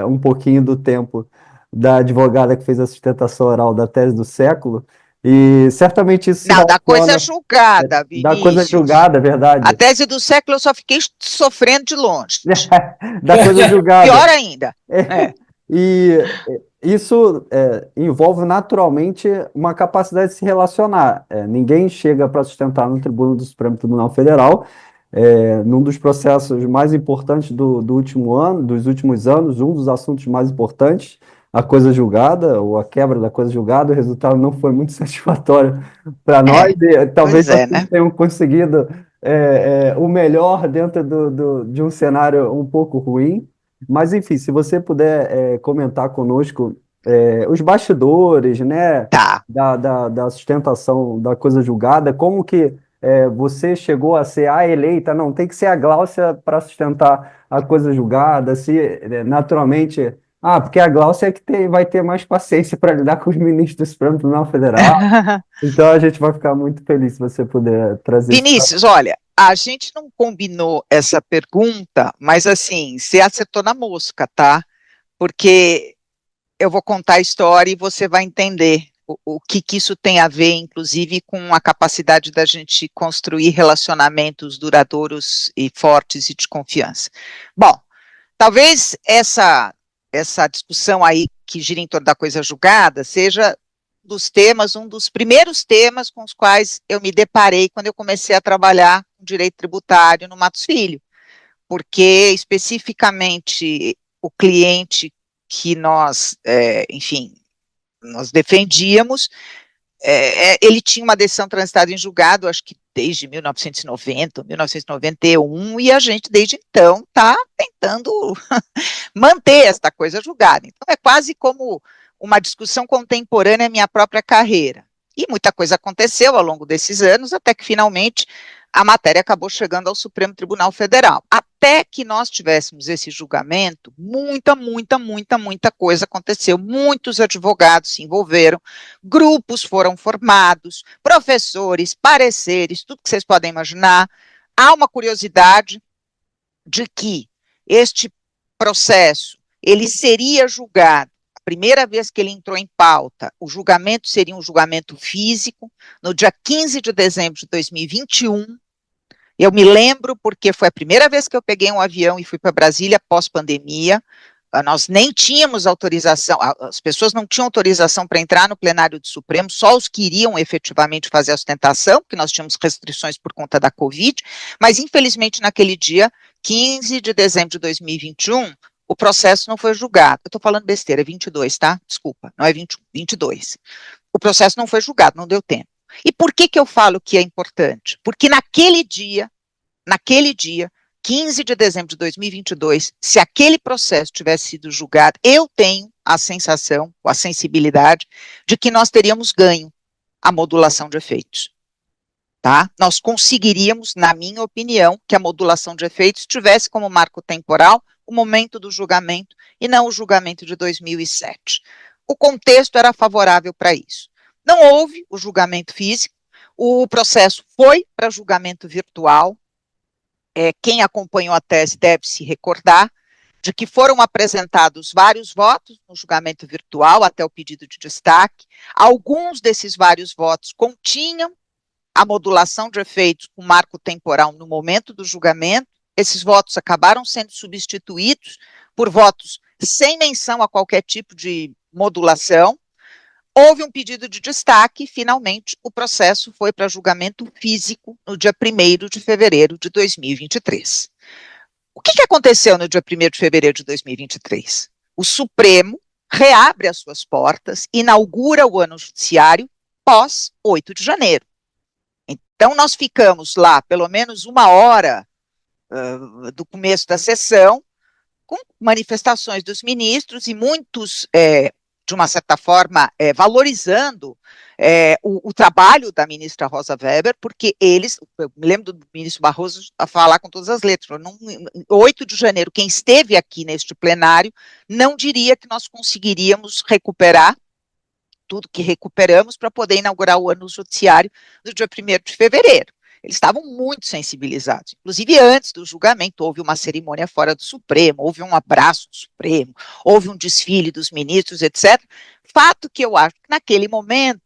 um pouquinho do tempo da advogada que fez a sustentação oral da tese do século, e certamente isso se Não, da coisa relaciona julgada, da coisa Vinícius. julgada, é A verdade, tese do século eu só fiquei sofrendo de longe. da coisa julgada. Pior ainda. É. E isso envolve naturalmente uma capacidade de se relacionar. Ninguém chega para sustentar no tribunal do Supremo Tribunal Federal, num dos processos mais importantes do último ano, dos últimos anos, um dos assuntos mais importantes, a coisa julgada, ou a quebra da coisa julgada. O resultado não foi muito satisfatório para nós, É, e talvez pois é, vocês né? tenham conseguido o melhor dentro de um cenário um pouco ruim. Mas, enfim, se você puder comentar conosco os bastidores, né, Tá. da sustentação da coisa julgada, como que você chegou a ser a eleita, não, tem que ser a Gláucia para sustentar a coisa julgada, se naturalmente, porque a Gláucia é que vai ter mais paciência para lidar com os ministros do Supremo Tribunal Federal, então a gente vai ficar muito feliz se você puder trazer isso para Vinícius, olha, a gente não combinou essa pergunta, mas assim, você acertou na mosca, tá? Porque eu vou contar a história e você vai entender o que isso tem a ver, inclusive, com a capacidade da gente construir relacionamentos duradouros e fortes e de confiança. Bom, talvez essa discussão aí que gira em torno da coisa julgada seja um dos primeiros temas com os quais eu me deparei quando eu comecei a trabalhar com direito tributário no Matos Filho, porque especificamente o cliente que nós, enfim, nós defendíamos, ele tinha uma decisão transitada em julgado, acho que desde 1990, 1991, e a gente desde então está tentando manter esta coisa julgada. Então é quase como uma discussão contemporânea à minha própria carreira. E muita coisa aconteceu ao longo desses anos, até que finalmente a matéria acabou chegando ao Supremo Tribunal Federal. Até que nós tivéssemos esse julgamento, muita coisa aconteceu. Muitos advogados se envolveram, grupos foram formados, professores, pareceres, tudo que vocês podem imaginar. Há uma curiosidade de que este processo ele seria julgado. A primeira vez que ele entrou em pauta, o julgamento seria um julgamento físico, no dia 15 de dezembro de 2021. Eu me lembro porque foi a primeira vez que eu peguei um avião e fui para Brasília pós-pandemia. Nós nem tínhamos autorização, as pessoas não tinham autorização para entrar no plenário do Supremo, só os que iriam efetivamente fazer a sustentação, porque nós tínhamos restrições por conta da Covid, mas infelizmente naquele dia, 15 de dezembro de 2021, o processo não foi julgado. Eu estou falando besteira, é 22, tá? Desculpa, não é 21, 22. O processo não foi julgado, não deu tempo. E por que eu falo que é importante? Porque naquele dia, 15 de dezembro de 2022, se aquele processo tivesse sido julgado, eu tenho a sensação, a sensibilidade, de que nós teríamos ganho a modulação de efeitos. Tá? Nós conseguiríamos, na minha opinião, que a modulação de efeitos tivesse como marco temporal o momento do julgamento e não o julgamento de 2007. O contexto era favorável para isso. Não houve o julgamento físico, o processo foi para julgamento virtual. Quem acompanhou a tese deve se recordar de que foram apresentados vários votos no julgamento virtual até o pedido de destaque. Alguns desses vários votos continham a modulação de efeitos com marco temporal no momento do julgamento. Esses votos acabaram sendo substituídos por votos sem menção a qualquer tipo de modulação. Houve um pedido de destaque e, finalmente, o processo foi para julgamento físico no dia 1º de fevereiro de 2023. O que aconteceu no dia 1º de fevereiro de 2023? O Supremo reabre as suas portas, inaugura o ano judiciário pós 8 de janeiro. Então, nós ficamos lá pelo menos uma hora do começo da sessão, com manifestações dos ministros e muitos, de uma certa forma, valorizando o trabalho da ministra Rosa Weber, porque eles, eu me lembro do ministro Barroso a falar com todas as letras, 8 de janeiro, quem esteve aqui neste plenário não diria que nós conseguiríamos recuperar tudo que recuperamos para poder inaugurar o ano judiciário no dia 1º de fevereiro. Eles estavam muito sensibilizados. Inclusive, antes do julgamento, houve uma cerimônia fora do Supremo, houve um abraço do Supremo, houve um desfile dos ministros, etc. Fato que eu acho que, naquele momento,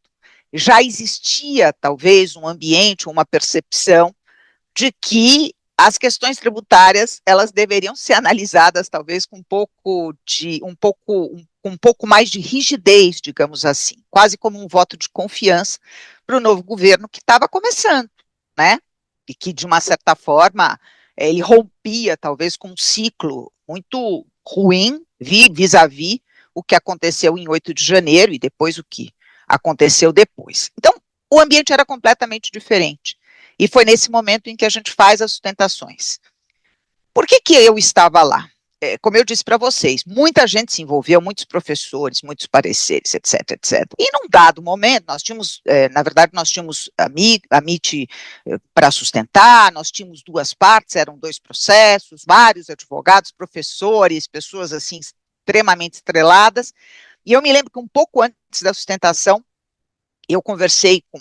já existia, talvez, um ambiente, uma percepção de que as questões tributárias, elas deveriam ser analisadas, talvez, com um pouco mais de rigidez, digamos assim, quase como um voto de confiança para o novo governo que estava começando, né? E que, de uma certa forma, ele rompia, talvez, com um ciclo muito ruim, vis-à-vis o que aconteceu em 8 de janeiro e depois o que aconteceu depois. Então, o ambiente era completamente diferente. E foi nesse momento em que a gente faz as sustentações. Por que eu estava lá? Como eu disse para vocês, muita gente se envolveu, muitos professores, muitos pareceres, etc, etc. E num dado momento, nós tínhamos, na verdade, nós tínhamos a MIT para sustentar, nós tínhamos duas partes, eram 2 processos, vários advogados, professores, pessoas assim extremamente estreladas. E eu me lembro que um pouco antes da sustentação, eu conversei com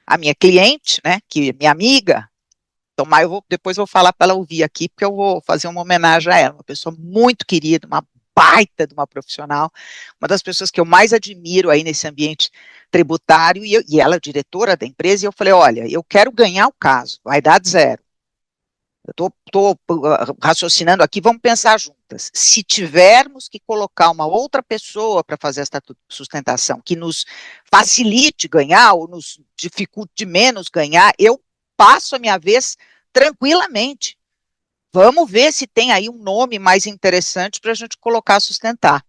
a minha cliente, né, que é minha amiga. Então, depois vou falar para ela ouvir aqui, porque eu vou fazer uma homenagem a ela, uma pessoa muito querida, uma baita de uma profissional, uma das pessoas que eu mais admiro aí nesse ambiente tributário, e ela é diretora da empresa, e eu falei, olha, eu quero ganhar o caso, vai dar 0. Eu estou raciocinando aqui, vamos pensar juntas. Se tivermos que colocar uma outra pessoa para fazer esta sustentação, que nos facilite ganhar, ou nos dificulte menos ganhar, eu passo a minha vez tranquilamente. Vamos ver se tem aí um nome mais interessante para a gente colocar a sustentar.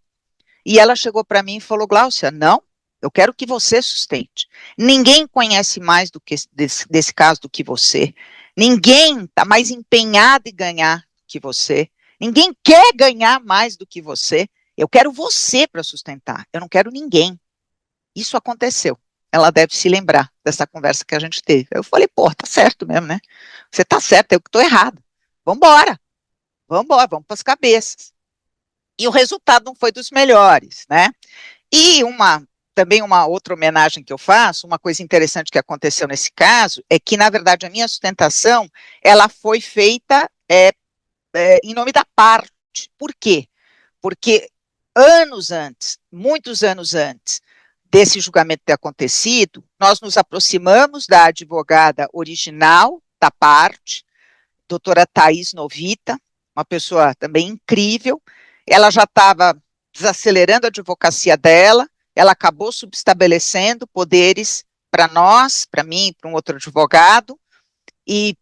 E ela chegou para mim e falou, Gláucia, não, eu quero que você sustente. Ninguém conhece mais desse caso do que você. Ninguém está mais empenhado em ganhar que você. Ninguém quer ganhar mais do que você. Eu quero você para sustentar. Eu não quero ninguém. Isso aconteceu. Ela deve se lembrar dessa conversa que a gente teve. Eu falei, pô, tá certo mesmo, né? Você tá certo, eu que tô errado. Vambora, vamos para as cabeças. E o resultado não foi dos melhores, né? E também uma outra homenagem que eu faço, uma coisa interessante que aconteceu nesse caso, é que, na verdade, a minha sustentação, ela foi feita em nome da parte. Por quê? Porque anos antes, muitos anos antes desse julgamento ter acontecido, nós nos aproximamos da advogada original da parte, doutora Thais Novita, uma pessoa também incrível. Ela já estava desacelerando a advocacia dela, ela acabou subestabelecendo poderes para nós, para mim, para um outro advogado, e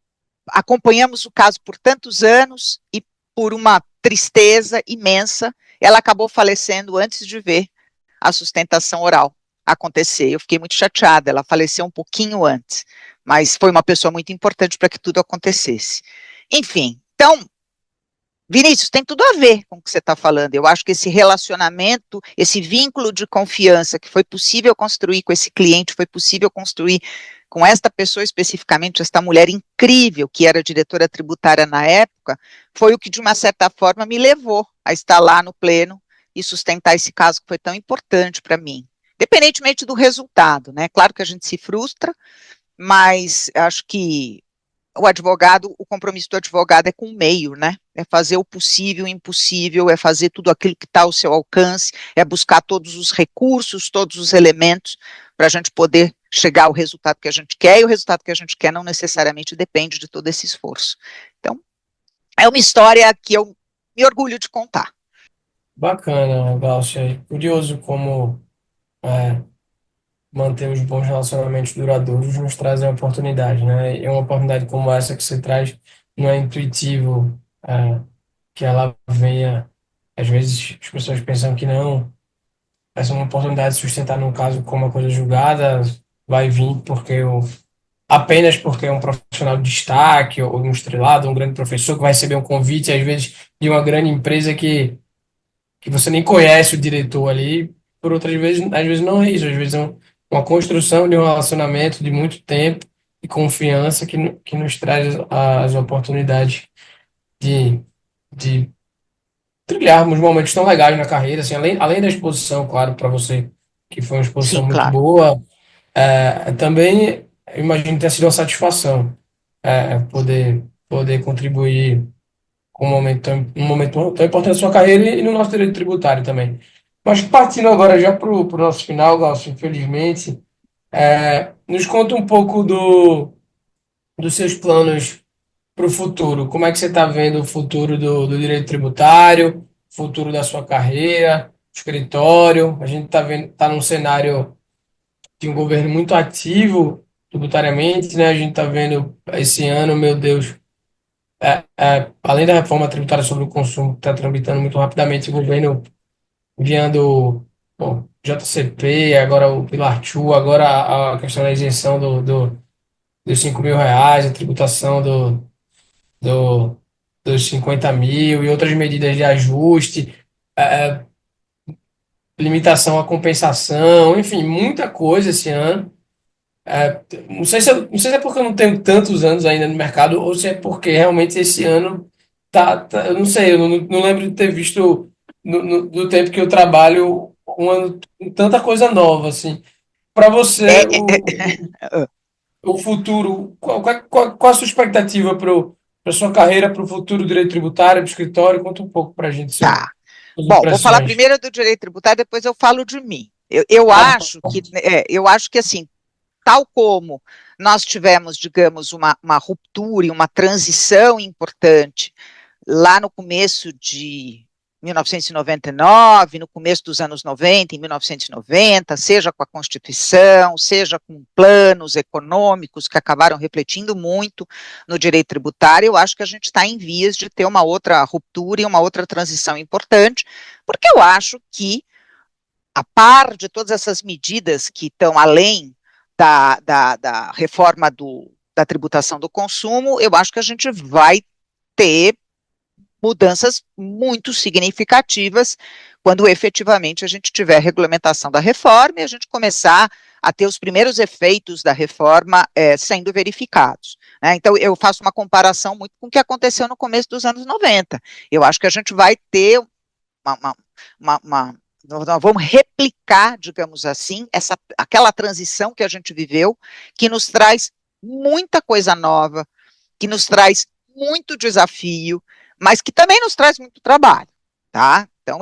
acompanhamos o caso por tantos anos, e por uma tristeza imensa, ela acabou falecendo antes de ver a sustentação oral acontecer. Eu fiquei muito chateada, ela faleceu um pouquinho antes, mas foi uma pessoa muito importante para que tudo acontecesse. Enfim, então, Vinícius, tem tudo a ver com o que você está falando. Eu acho que esse relacionamento, esse vínculo de confiança que foi possível construir com esse cliente, foi possível construir com esta pessoa especificamente, esta mulher incrível que era diretora tributária na época, foi o que, de uma certa forma, me levou a estar lá no pleno e sustentar esse caso que foi tão importante para mim. Independentemente do resultado, né? Claro que a gente se frustra, mas acho que o compromisso do advogado é com o meio, né? É fazer o possível e o impossível, é fazer tudo aquilo que está ao seu alcance, é buscar todos os recursos, todos os elementos para a gente poder chegar ao resultado que a gente quer, e o resultado que a gente quer não necessariamente depende de todo esse esforço. Então, é uma história que eu me orgulho de contar. Bacana, Glaucia. Curioso como é, manter os bons relacionamentos duradouros nos trazem oportunidade, né? E uma oportunidade como essa que você traz não é intuitivo, que ela venha. Às vezes as pessoas pensam que não, essa é uma oportunidade de sustentar num caso como uma coisa julgada, vai vir apenas porque é um profissional de destaque, ou um estrelado, um grande professor que vai receber um convite, às vezes, de uma grande empresa que você nem conhece o diretor ali, por outras vezes, às vezes não é isso, às vezes é uma construção de um relacionamento de muito tempo e confiança que nos traz as oportunidades de, de trilharmos momentos tão legais na carreira, assim, além da exposição, claro, para você, que foi uma exposição Sim, muito claro. boa, também eu imagino que tenha sido uma satisfação poder contribuir com um momento tão importante da sua carreira e no nosso direito tributário também. Mas partindo agora já para o nosso final, Glaucio, infelizmente, nos conta um pouco dos seus planos para o futuro. Como é que você está vendo o futuro do direito tributário, futuro da sua carreira, escritório? A gente está num cenário de um governo muito ativo tributariamente, né? A gente está vendo esse ano, meu Deus, além da reforma tributária sobre o consumo, que está tramitando muito rapidamente, o governo enviando bom, JCP, agora o Pilar 2, agora a questão da isenção dos R$ 5.000, a tributação do, dos 50 mil e outras medidas de ajuste, limitação à compensação, enfim, muita coisa esse ano. Não sei se é porque eu não tenho tantos anos ainda no mercado ou se é porque realmente esse ano eu não sei, eu não lembro de ter visto no tempo que eu trabalho um ano com tanta coisa nova assim. Para É, você, é, o futuro, qual a sua expectativa para sua carreira, para o futuro do direito tributário, do escritório? Conta um pouco para a gente tá. suas Bom, vou falar impressões. primeiro do direito tributário, depois eu falo de mim. Eu acho que assim, tal como nós tivemos, digamos, uma ruptura e uma transição importante lá no começo de 1999, no começo dos anos 90, em 1990, seja com a Constituição, seja com planos econômicos que acabaram refletindo muito no direito tributário, eu acho que a gente está em vias de ter uma outra ruptura e uma outra transição importante, porque eu acho que, a par de todas essas medidas que estão além da reforma da tributação do consumo, eu acho que a gente vai ter mudanças muito significativas quando efetivamente a gente tiver a regulamentação da reforma e a gente começar a ter os primeiros efeitos da reforma sendo verificados. Né? Então, eu faço uma comparação muito com o que aconteceu no começo dos anos 90. Eu acho que a gente vai ter nós vamos replicar, digamos assim, aquela transição que a gente viveu, que nos traz muita coisa nova, que nos traz muito desafio, mas que também nos traz muito trabalho, tá? Então,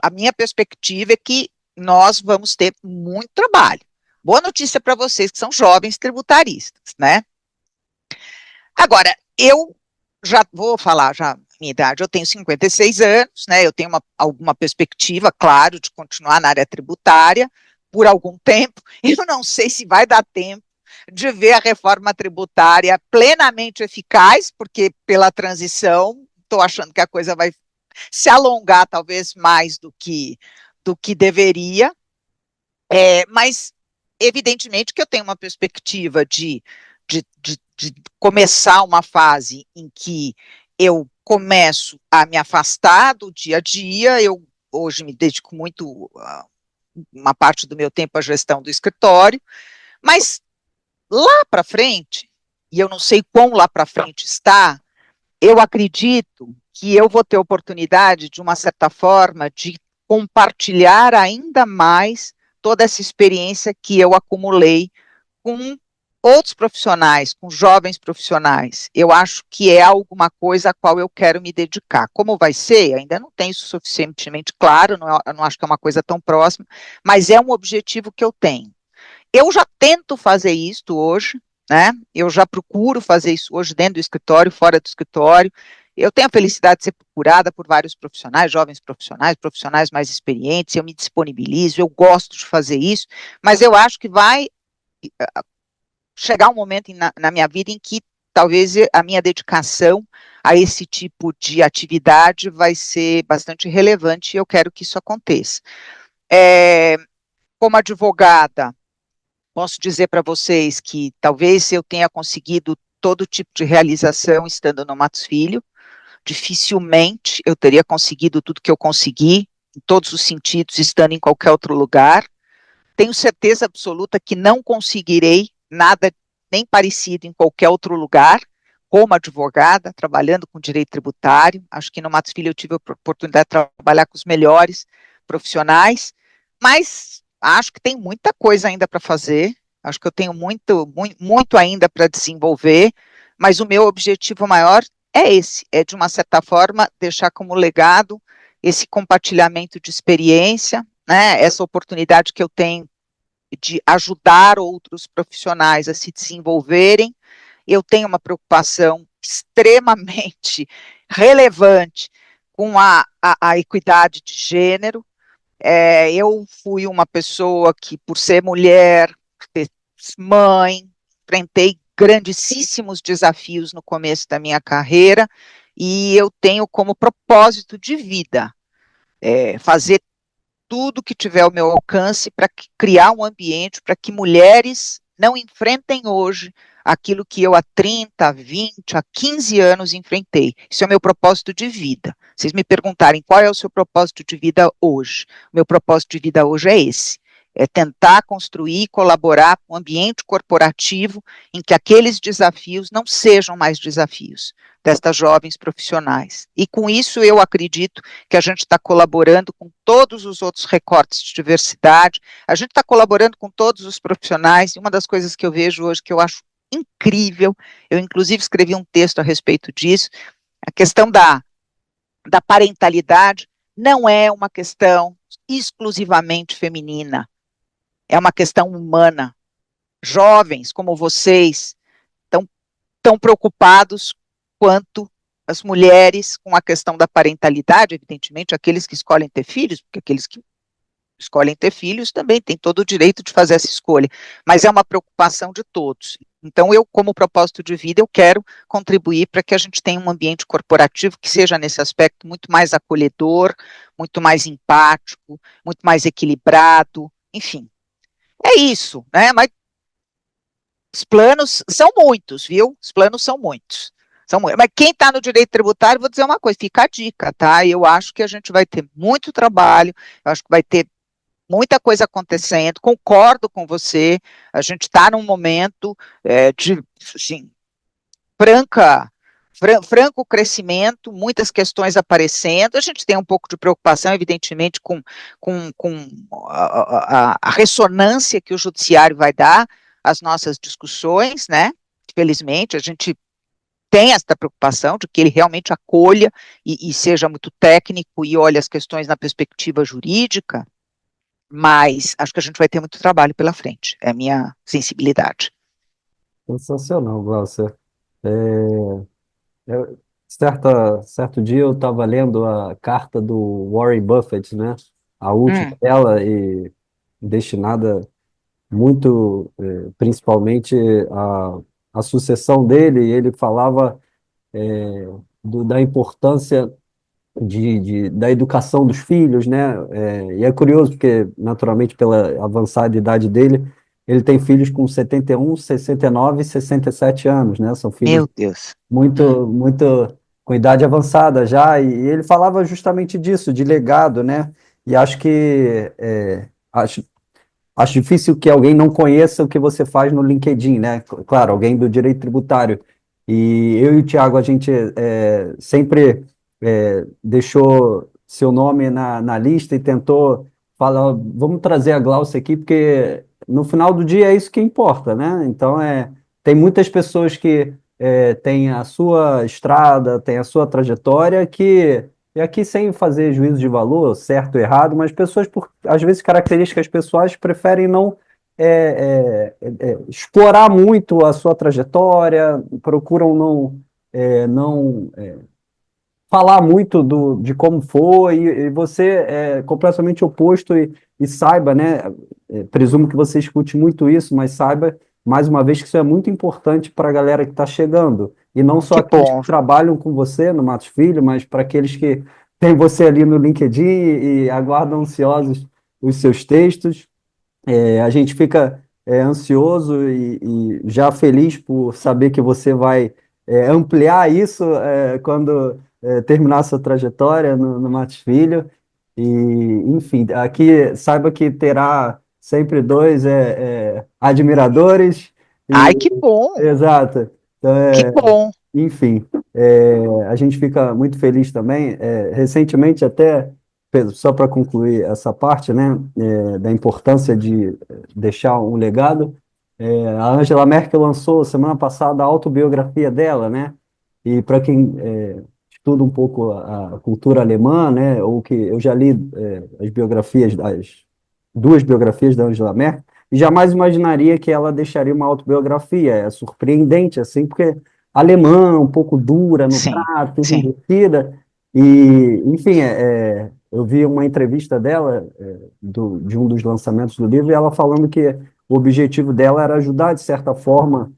a minha perspectiva é que nós vamos ter muito trabalho. Boa notícia para vocês que são jovens tributaristas, né? Agora, eu já vou falar já minha idade, eu tenho 56 anos, né? Eu tenho alguma perspectiva, claro, de continuar na área tributária por algum tempo. Eu não sei se vai dar tempo de ver a reforma tributária plenamente eficaz, porque pela transição estou achando que a coisa vai se alongar talvez mais do que deveria, mas evidentemente que eu tenho uma perspectiva de começar uma fase em que eu começo a me afastar do dia a dia, eu hoje me dedico muito, uma parte do meu tempo à gestão do escritório, mas lá para frente, e eu não sei quão lá para frente está, eu acredito que eu vou ter oportunidade, de uma certa forma, de compartilhar ainda mais toda essa experiência que eu acumulei com outros profissionais, com jovens profissionais. Eu acho que é alguma coisa a qual eu quero me dedicar. Como vai ser? Ainda não tenho isso suficientemente claro, não acho que é uma coisa tão próxima, mas é um objetivo que eu tenho. Eu já tento fazer isso hoje, né? Eu já procuro fazer isso hoje dentro do escritório, fora do escritório. Eu tenho a felicidade de ser procurada por vários profissionais, jovens profissionais, profissionais mais experientes, eu me disponibilizo, eu gosto de fazer isso, mas eu acho que vai chegar um momento na minha vida em que talvez a minha dedicação a esse tipo de atividade vai ser bastante relevante e eu quero que isso aconteça. É, como advogada, posso dizer para vocês que talvez eu tenha conseguido todo tipo de realização estando no Matos Filho. Dificilmente eu teria conseguido tudo que eu consegui, em todos os sentidos, estando em qualquer outro lugar. Tenho certeza absoluta que não conseguirei nada nem parecido em qualquer outro lugar, como advogada, trabalhando com direito tributário. Acho que no Matos Filho eu tive a oportunidade de trabalhar com os melhores profissionais, mas acho que tem muita coisa ainda para fazer, acho que eu tenho muito ainda para desenvolver, mas o meu objetivo maior é esse, é de uma certa forma deixar como legado esse compartilhamento de experiência, né, essa oportunidade que eu tenho de ajudar outros profissionais a se desenvolverem. Eu tenho uma preocupação extremamente relevante com a equidade de gênero. Eu fui uma pessoa que, por ser mulher, mãe, enfrentei grandíssimos desafios no começo da minha carreira, e eu tenho como propósito de vida fazer tudo que tiver ao meu alcance para criar um ambiente para que mulheres não enfrentem hoje aquilo que eu há 30, 20, há 15 anos enfrentei. Isso é o meu propósito de vida. Vocês me perguntarem qual é o seu propósito de vida hoje. O meu propósito de vida hoje é esse. É tentar construir e colaborar com um ambiente corporativo em que aqueles desafios não sejam mais desafios destas jovens profissionais. E com isso eu acredito que a gente está colaborando com todos os outros recortes de diversidade, a gente está colaborando com todos os profissionais, e uma das coisas que eu vejo hoje que eu acho incrível, eu inclusive escrevi um texto a respeito disso, a questão da parentalidade não é uma questão exclusivamente feminina, é uma questão humana. Jovens como vocês estão tão preocupados quanto as mulheres com a questão da parentalidade, evidentemente, aqueles que escolhem ter filhos, porque aqueles que escolhem ter filhos também têm todo o direito de fazer essa escolha, mas é uma preocupação de todos. Então, eu, como propósito de vida, eu quero contribuir para que a gente tenha um ambiente corporativo que seja, nesse aspecto, muito mais acolhedor, muito mais empático, muito mais equilibrado, enfim. É isso, né? Mas os planos são muitos, viu? Os planos são muitos. Mas quem está no direito tributário, vou dizer uma coisa, fica a dica, tá? Eu acho que a gente vai ter muito trabalho, eu acho que vai ter muita coisa acontecendo, concordo com você, a gente está num momento de, assim, franco crescimento, muitas questões aparecendo, a gente tem um pouco de preocupação, evidentemente, com a ressonância que o judiciário vai dar às nossas discussões, né? Felizmente, a gente tem essa preocupação de que ele realmente acolha e seja muito técnico e olhe as questões na perspectiva jurídica, mas acho que a gente vai ter muito trabalho pela frente, é a minha sensibilidade. Sensacional, Glaucia. Certo dia eu estava lendo a carta do Warren Buffett, né? A última Hum, dela, e destinada muito, principalmente, à sucessão dele. E ele falava da importância da educação dos filhos, né? E é curioso porque, naturalmente, pela avançada idade dele, ele tem filhos com 71, 69 e 67 anos, né? São filhos meu Deus. Hum, muito com idade avançada já, e ele falava justamente disso, de legado, né? E acho difícil que alguém não conheça o que você faz no LinkedIn, né? Claro, alguém do direito tributário. E eu e o Tiago, a gente sempre deixou seu nome na lista e tentou falar, vamos trazer a Glaucia aqui, porque no final do dia é isso que importa, né? Então, tem muitas pessoas que têm a sua estrada, têm a sua trajetória, e aqui sem fazer juízo de valor, certo ou errado, mas pessoas, por às vezes características pessoais, preferem não explorar muito a sua trajetória, procuram não falar muito de como foi, e você é completamente oposto e saiba, né? Presumo que você escute muito isso, mas saiba, mais uma vez, que isso é muito importante para a galera que está chegando, e não só Que aqueles que bom. trabalham com você no Matos Filho, mas para aqueles que têm você ali no LinkedIn e aguardam ansiosos os seus textos. A gente fica ansioso e já feliz por saber que você vai ampliar isso quando terminar sua trajetória no Matos Filho. E, enfim, aqui saiba que terá sempre dois admiradores. Ai, E, que bom, exato. Então, que bom. enfim, a gente fica muito feliz também. Recentemente, até, Pedro, só para concluir essa parte, né, da importância de deixar um legado, a Angela Merkel lançou semana passada a autobiografia dela, né? E para quem estuda um pouco a cultura alemã, né, ou que eu já li as biografias, as duas biografias da Angela Merkel, e jamais imaginaria que ela deixaria uma autobiografia. É surpreendente, assim, porque alemã, um pouco dura no Sim, trato, sim. enrijecida, e, enfim, eu vi uma entrevista dela, de um dos lançamentos do livro, e ela falando que o objetivo dela era ajudar, de certa forma,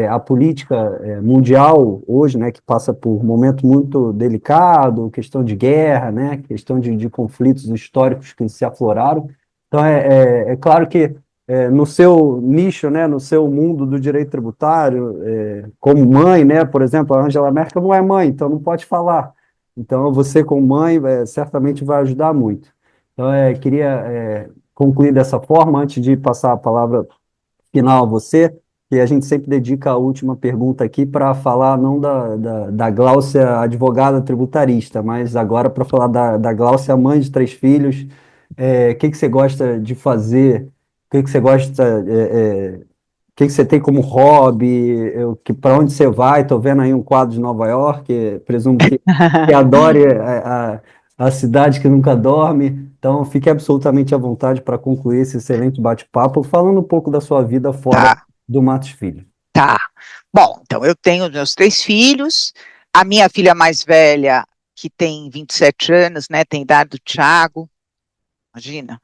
a política mundial hoje, né, que passa por um momento muito delicado, questão de guerra, né, questão de conflitos históricos que se afloraram. Então, é claro que no seu nicho, né, no seu mundo do direito tributário, como mãe, né, por exemplo, a Angela Merkel não é mãe, então não pode falar. Então, você como mãe, certamente vai ajudar muito. Então, queria concluir dessa forma, antes de passar a palavra final a você, que a gente sempre dedica a última pergunta aqui para falar não da Gláucia advogada tributarista, mas agora para falar da Gláucia mãe de três filhos. O que que você gosta de fazer? O que que você gosta, o que que você tem como hobby? Para onde você vai? Estou vendo aí um quadro de Nova York, presumo que adore a cidade que nunca dorme. Então, fique absolutamente à vontade para concluir esse excelente bate-papo, falando um pouco da sua vida fora Tá, do Matos Filho. tá. Bom, então eu tenho meus três filhos, a minha filha mais velha, que tem 27 anos, né, tem idade do Thiago, imagina.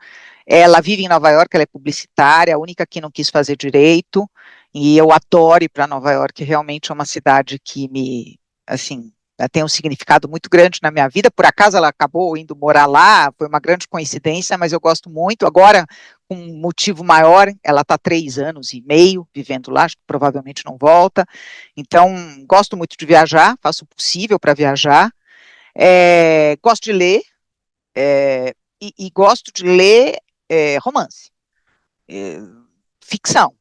Ela vive em Nova York, ela é publicitária, a única que não quis fazer direito, e eu adoro ir para Nova York, realmente é uma cidade que me, assim, tem um significado muito grande na minha vida. Por acaso ela acabou indo morar lá, foi uma grande coincidência, mas eu gosto muito. Agora, com um motivo maior, ela está 3 anos e meio vivendo lá, acho que provavelmente não volta. Então, gosto muito de viajar, faço o possível para viajar. Gosto de ler, e gosto de ler romance, é, ficção.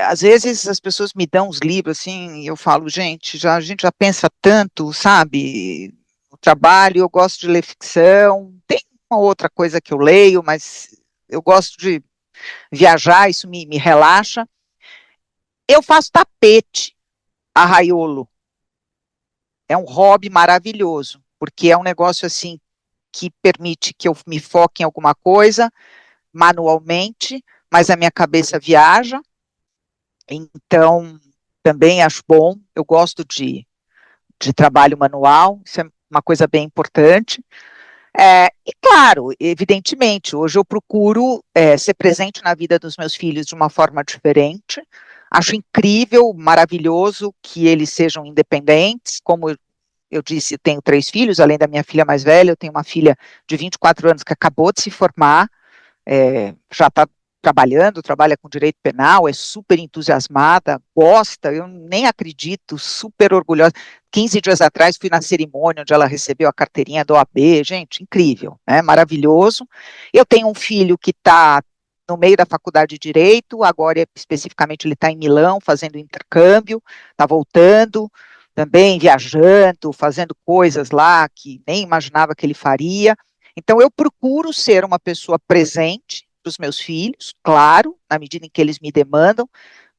Às vezes as pessoas me dão uns livros assim, e eu falo, gente, a gente já pensa tanto, sabe? No trabalho, eu gosto de ler ficção. Tem uma outra coisa que eu leio, mas eu gosto de viajar, isso me relaxa. Eu faço tapete arraiolo. É um hobby maravilhoso, porque é um negócio assim que permite que eu me foque em alguma coisa manualmente, mas a minha cabeça viaja. Então, também acho bom, eu gosto de trabalho manual, isso é uma coisa bem importante. E claro, evidentemente, hoje eu procuro ser presente na vida dos meus filhos de uma forma diferente. Acho incrível, maravilhoso que eles sejam independentes. Como eu disse, eu tenho três filhos, além da minha filha mais velha, eu tenho uma filha de 24 anos que acabou de se formar, já está trabalhando, trabalha com direito penal, é super entusiasmada, gosta, eu nem acredito, super orgulhosa. 15 dias atrás fui na cerimônia onde ela recebeu a carteirinha da OAB, gente, incrível, né? Maravilhoso. Eu tenho um filho que está no meio da faculdade de Direito, agora especificamente ele está em Milão fazendo intercâmbio, está voltando, também viajando, fazendo coisas lá que nem imaginava que ele faria. Então, eu procuro ser uma pessoa presente para os meus filhos, claro, na medida em que eles me demandam,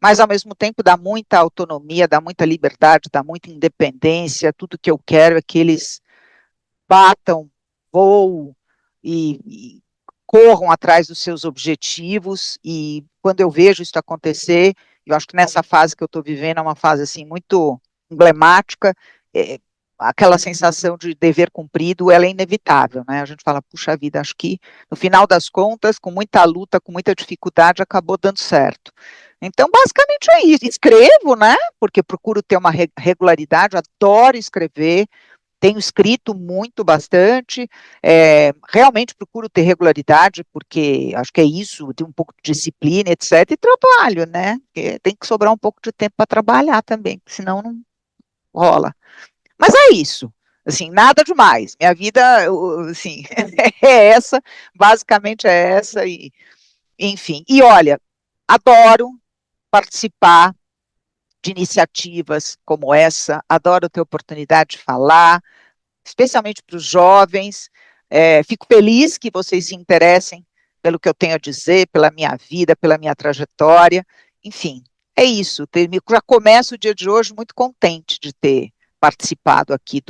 mas ao mesmo tempo dá muita autonomia, dá muita liberdade, dá muita independência. Tudo que eu quero é que eles batam, voam e corram atrás dos seus objetivos, e quando eu vejo isso acontecer, eu acho que nessa fase que eu estou vivendo é uma fase assim muito emblemática, aquela sensação de dever cumprido, ela é inevitável, né? A gente fala, puxa vida, acho que no final das contas, com muita luta, com muita dificuldade, acabou dando certo. Então, basicamente é isso. Escrevo, né? Porque procuro ter uma regularidade, adoro escrever, tenho escrito muito, bastante, realmente procuro ter regularidade, porque acho que é isso, ter um pouco de disciplina, etc., e trabalho, né? Porque tem que sobrar um pouco de tempo para trabalhar também, senão não rola. Mas é isso, assim, nada demais. Minha vida, assim, é essa, basicamente é essa, e enfim. E olha, adoro participar de iniciativas como essa, adoro ter oportunidade de falar, especialmente para os jovens. Fico feliz que vocês se interessem pelo que eu tenho a dizer, pela minha vida, pela minha trajetória. Enfim, é isso. Já começo o dia de hoje muito contente de ter participado aqui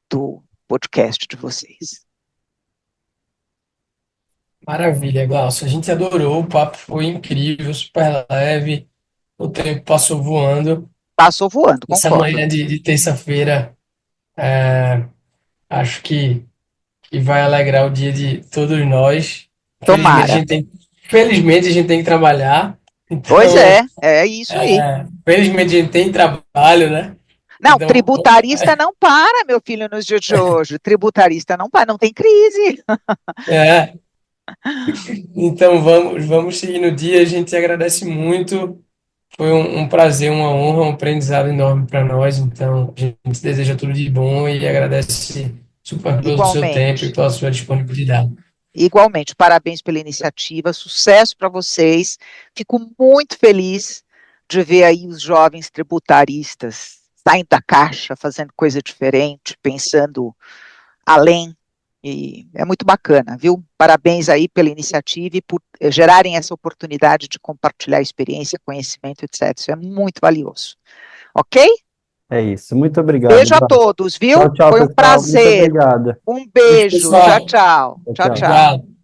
do podcast de vocês. Maravilha, Glaucio. A gente adorou, o papo foi incrível, super leve, o tempo passou voando. Passou voando, Essa concordo. manhã de terça-feira, é, acho que vai alegrar o dia de todos nós. Tomara. Felizmente a gente tem que trabalhar, Pois então, é isso aí. felizmente a gente tem trabalho, né? Não, Então, tributarista não para, meu filho, nos dias de hoje. Tributarista não para, não tem crise. é, então vamos seguir no dia. A gente agradece muito. Foi um prazer, uma honra, um aprendizado enorme para nós. Então, a gente deseja tudo de bom e agradece super pelo seu tempo e Igualmente. pela sua disponibilidade. Igualmente, parabéns pela iniciativa, sucesso para vocês. Fico muito feliz de ver aí os jovens tributaristas saindo da caixa, fazendo coisa diferente, pensando além. E é muito bacana, viu? Parabéns aí pela iniciativa e por gerarem essa oportunidade de compartilhar experiência, conhecimento, etc. Isso é muito valioso. Ok? É isso. Muito obrigado. Beijo a todos, viu? Tchau, tchau, Foi um pessoal. Muito prazer. obrigado. Um Beijo, beijo. Tchau, pessoal. tchau. Tchau, Tchau, tchau. tchau. Obrigado.